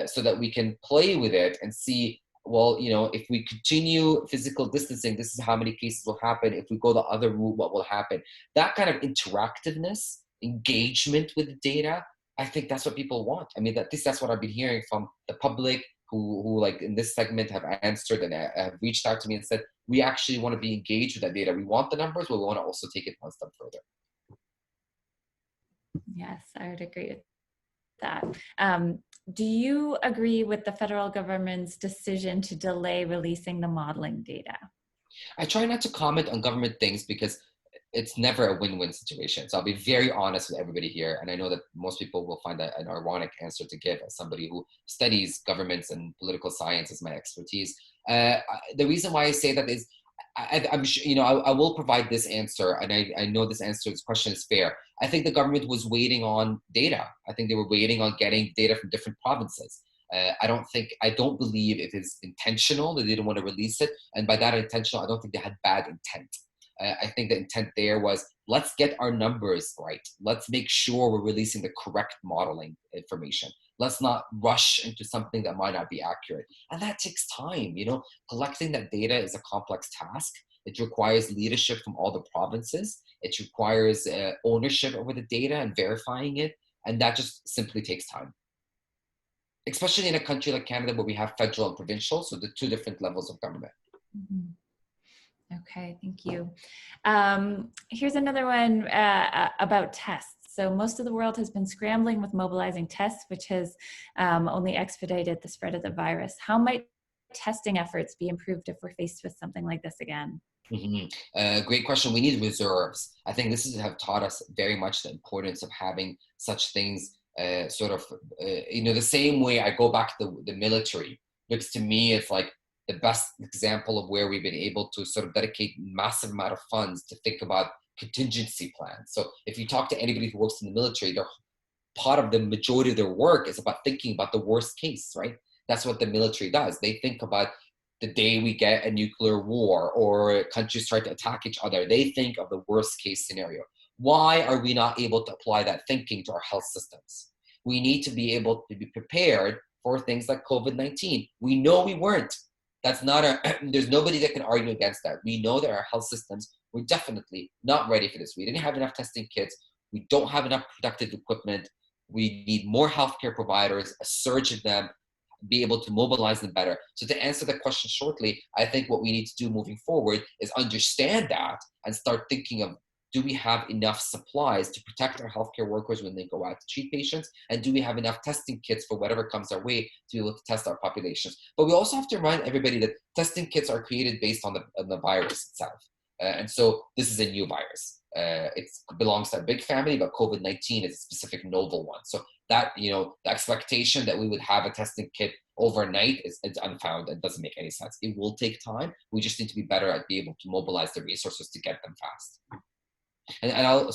so that we can play with it and see, well, if we continue physical distancing, this is how many cases will happen. If we go the other route, what will happen? That kind of interactiveness, engagement with the data, I think that's what people want. I mean, that's what I've been hearing from the public who like in this segment have answered and have reached out to me and said, we actually want to be engaged with that data. We want the numbers, but we want to also take it one step further. Yes, I would agree with that. Do you agree with the federal government's decision to delay releasing the modeling data? I try not to comment on government things because it's never a win-win situation. So I'll be very honest with everybody here. And I know that most people will find that an ironic answer to give as somebody who studies governments and political science as my expertise. The reason why I say that is I'm sure, I will provide this answer, and I know this question is fair. I think the government was waiting on data. I think they were waiting on getting data from different provinces. I don't believe it is intentional. They didn't want to release it. And by that intentional, I don't think they had bad intent. I think the intent there was, let's get our numbers right. Let's make sure we're releasing the correct modeling information. Let's not rush into something that might not be accurate. And that takes time. Collecting that data is a complex task. It requires leadership from all the provinces. It requires ownership over the data and verifying it. And that just simply takes time. Especially in a country like Canada where we have federal and provincial, so the two different levels of government. Mm-hmm. Okay, thank you. Here's another one about tests. So most of the world has been scrambling with mobilizing tests, which has only expedited the spread of the virus. How might testing efforts be improved if we're faced with something like this again? Mm-hmm. Great question. We need reserves. I think this have taught us very much the importance of having such things the same way I go back to the military, because to me, it's like the best example of where we've been able to sort of dedicate massive amount of funds to think about contingency plans. So if you talk to anybody who works in the military, they're part of the majority of their work is about thinking about the worst case, right? That's what the military does. They think about the day we get a nuclear war or countries try to attack each other. They think of the worst case scenario. Why are we not able to apply that thinking to our health systems? We need to be able to be prepared for things like COVID-19. We know we weren't. There's nobody that can argue against that. We know that our health systems were definitely not ready for this. We didn't have enough testing kits. We don't have enough protective equipment. We need more healthcare providers, a surge of them, be able to mobilize them better. So to answer the question shortly, I think what we need to do moving forward is understand that and start thinking of, do we have enough supplies to protect our healthcare workers when they go out to treat patients? And do we have enough testing kits for whatever comes our way to be able to test our populations? But we also have to remind everybody that testing kits are created based on the virus itself. And so this is a new virus. It belongs to a big family, but COVID-19 is a specific novel one. So that, the expectation that we would have a testing kit overnight is unfounded and doesn't make any sense. It will take time. We just need to be better at being able to mobilize the resources to get them fast. And I know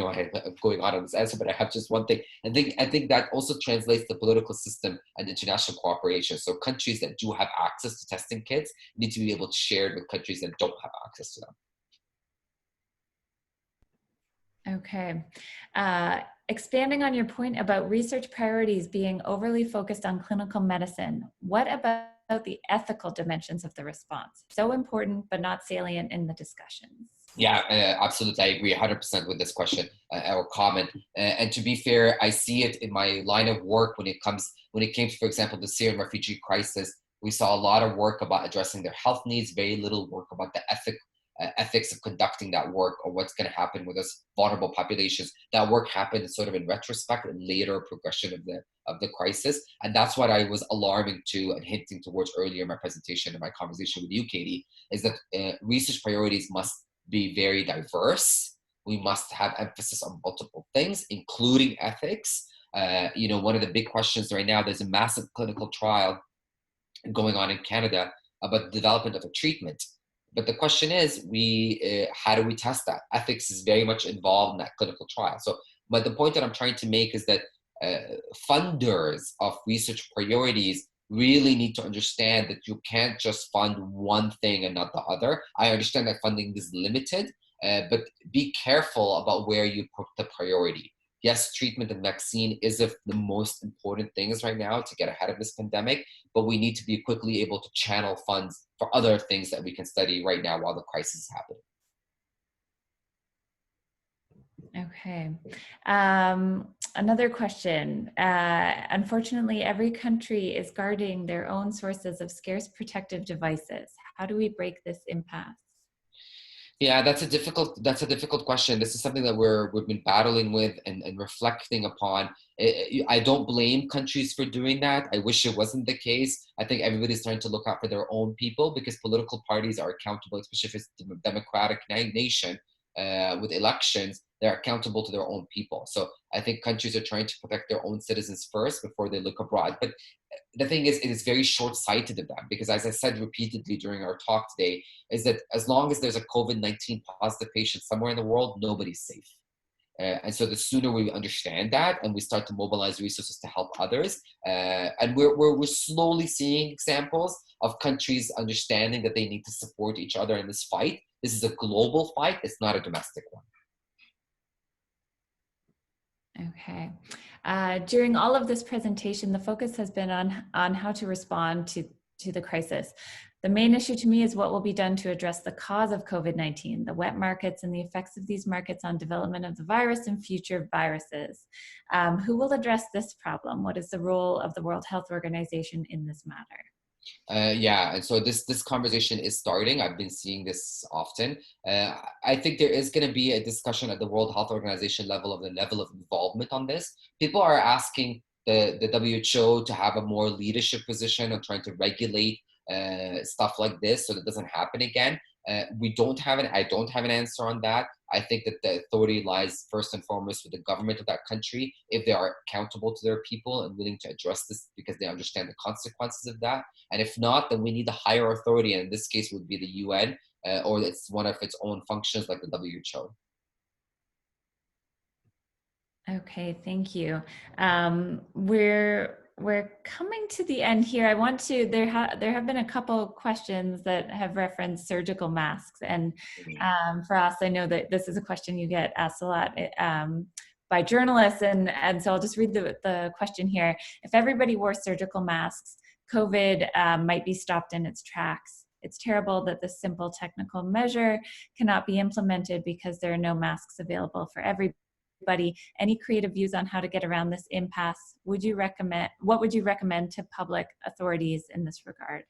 I'm going on this answer, but I have just one thing. I think that also translates the political system and international cooperation. So countries that do have access to testing kits need to be able to share it with countries that don't have access to them. Okay. Expanding on your point about research priorities being overly focused on clinical medicine, what about the ethical dimensions of the response? So important, but not salient in the discussions. Yeah, absolutely. I agree 100% with this question or comment. And to be fair, I see it in my line of work when it came to, for example, the Syrian refugee crisis. We saw a lot of work about addressing their health needs, very little work about the ethics of conducting that work, or what's going to happen with us vulnerable populations. That work happened sort of in retrospect and later progression of the crisis. And that's what I was alarming to and hinting towards earlier in my presentation and my conversation with you, Katie, is that research priorities must be very diverse. We must have emphasis on multiple things, including ethics. One of the big questions right now, there's a massive clinical trial going on in Canada about the development of a treatment. But the question is, how do we test that? Ethics is very much involved in that clinical trial. But the point that I'm trying to make is that funders of research priorities really need to understand that you can't just fund one thing and not the other. I understand that funding is limited, but be careful about where you put the priority. Yes, treatment and vaccine is of the most important things right now to get ahead of this pandemic, but we need to be quickly able to channel funds for other things that we can study right now while the crisis is happening. Okay. Another question. Unfortunately, every country is guarding their own sources of scarce protective devices. How do we break this impasse? Yeah, that's a difficult question. This is something that we've been battling with and reflecting upon. I don't blame countries for doing that. I wish it wasn't the case. I think everybody's trying to look out for their own people because political parties are accountable, especially if it's a democratic nation with elections. They're accountable to their own people. So I think countries are trying to protect their own citizens first before they look abroad. But the thing is, it is very short-sighted of them because, as I said repeatedly during our talk today, is that as long as there's a COVID-19 positive patient somewhere in the world, nobody's safe. And so the sooner we understand that and we start to mobilize resources to help others, and we're slowly seeing examples of countries understanding that they need to support each other in this fight. This is a global fight. It's not a domestic one. Okay. During all of this presentation, the focus has been on how to respond to the crisis. The main issue to me is what will be done to address the cause of COVID-19, the wet markets and the effects of these markets on development of the virus and future viruses. Who will address this problem? What is the role of the World Health Organization in this matter? Yeah, and so this conversation is starting. I've been seeing this often. I think there is going to be a discussion at the World Health Organization level of the level of involvement on this. People are asking the WHO to have a more leadership position on trying to regulate stuff like this so that it doesn't happen again. I don't have an answer on that. I think that the authority lies first and foremost with the government of that country, if they are accountable to their people and willing to address this because they understand the consequences of that. And if not, then we need a higher authority, and in this case would be the UN, or it's one of its own functions like the WHO. Okay, thank you. We're coming to the end here. I want to, there have been a couple questions that have referenced surgical masks. And for us, I know that this is a question you get asked a lot by journalists. And so I'll just read the question here. If everybody wore surgical masks, COVID might be stopped in its tracks. It's terrible that this simple technical measure cannot be implemented because there are no masks available for everybody. Any creative views on how to get around this impasse? What would you recommend to public authorities in this regard?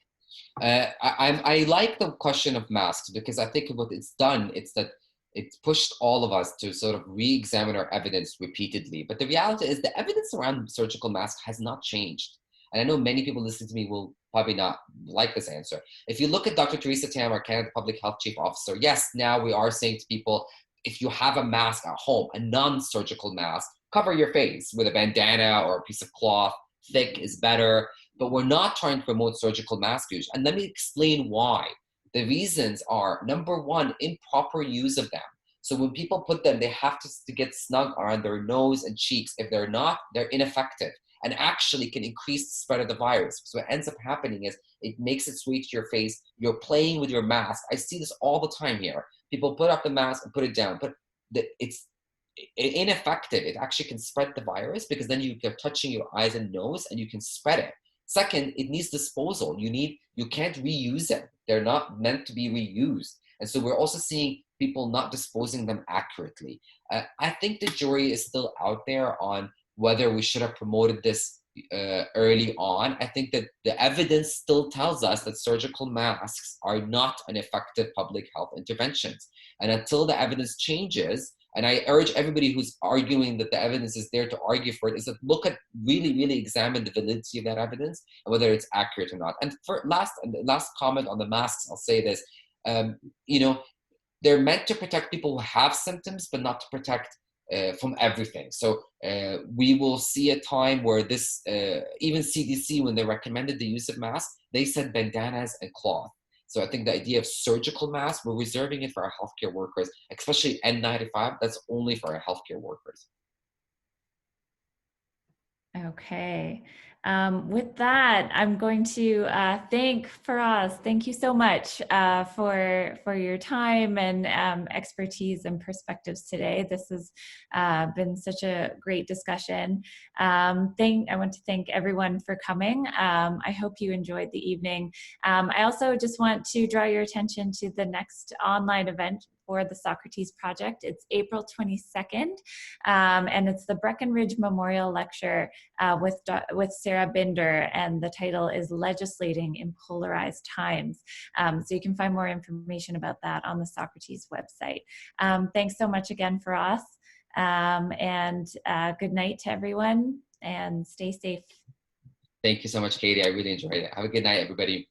I like the question of masks because I think what it's done, it's that it's pushed all of us to sort of re-examine our evidence repeatedly. But the reality is the evidence around surgical masks has not changed. And I know many people listening to me will probably not like this answer. If you look at Dr. Theresa Tam, our Canada Public Health Chief Officer, yes, now we are saying to people, if you have a mask at home, a non-surgical mask, cover your face with a bandana or a piece of cloth. Thick is better, but we're not trying to promote surgical mask use. And let me explain why. The reasons are, number one, improper use of them. So when people put them, they have to get snug around their nose and cheeks. If they're not, they're ineffective and actually can increase the spread of the virus. So what ends up happening is it makes its way to your face. You're playing with your mask. I see this all the time here. People put up the mask and put it down, but it's ineffective. It actually can spread the virus because then you're touching your eyes and nose and you can spread it. Second, it needs disposal. You can't reuse them. They're not meant to be reused. And so we're also seeing people not disposing them accurately. I think the jury is still out there on whether we should have promoted this early on, I think that the evidence still tells us that surgical masks are not an effective public health interventions. And until the evidence changes, and I urge everybody who's arguing that the evidence is there to argue for it, is that look at, really examine the validity of that evidence and whether it's accurate or not. And for last comment on the masks, I'll say this, you know, they're meant to protect people who have symptoms, but not to protect from everything. So we will see a time where this, even CDC, when they recommended the use of masks, they said bandanas and cloth. So I think the idea of surgical masks, we're reserving it for our healthcare workers, especially N95, that's only for our healthcare workers. Okay. With that, I'm going to thank Firas. Thank you so much for your time and expertise and perspectives today. This has been such a great discussion. I want to thank everyone for coming. I hope you enjoyed the evening. I also just want to draw your attention to the next online event for the Socrates Project. It's April 22nd, and it's the Breckenridge Memorial Lecture with Sarah Binder, and the title is Legislating in Polarized Times. So you can find more information about that on the Socrates website. Thanks so much again for us, and good night to everyone, and stay safe. Thank you so much, Katie. I really enjoyed it. Have a good night, everybody.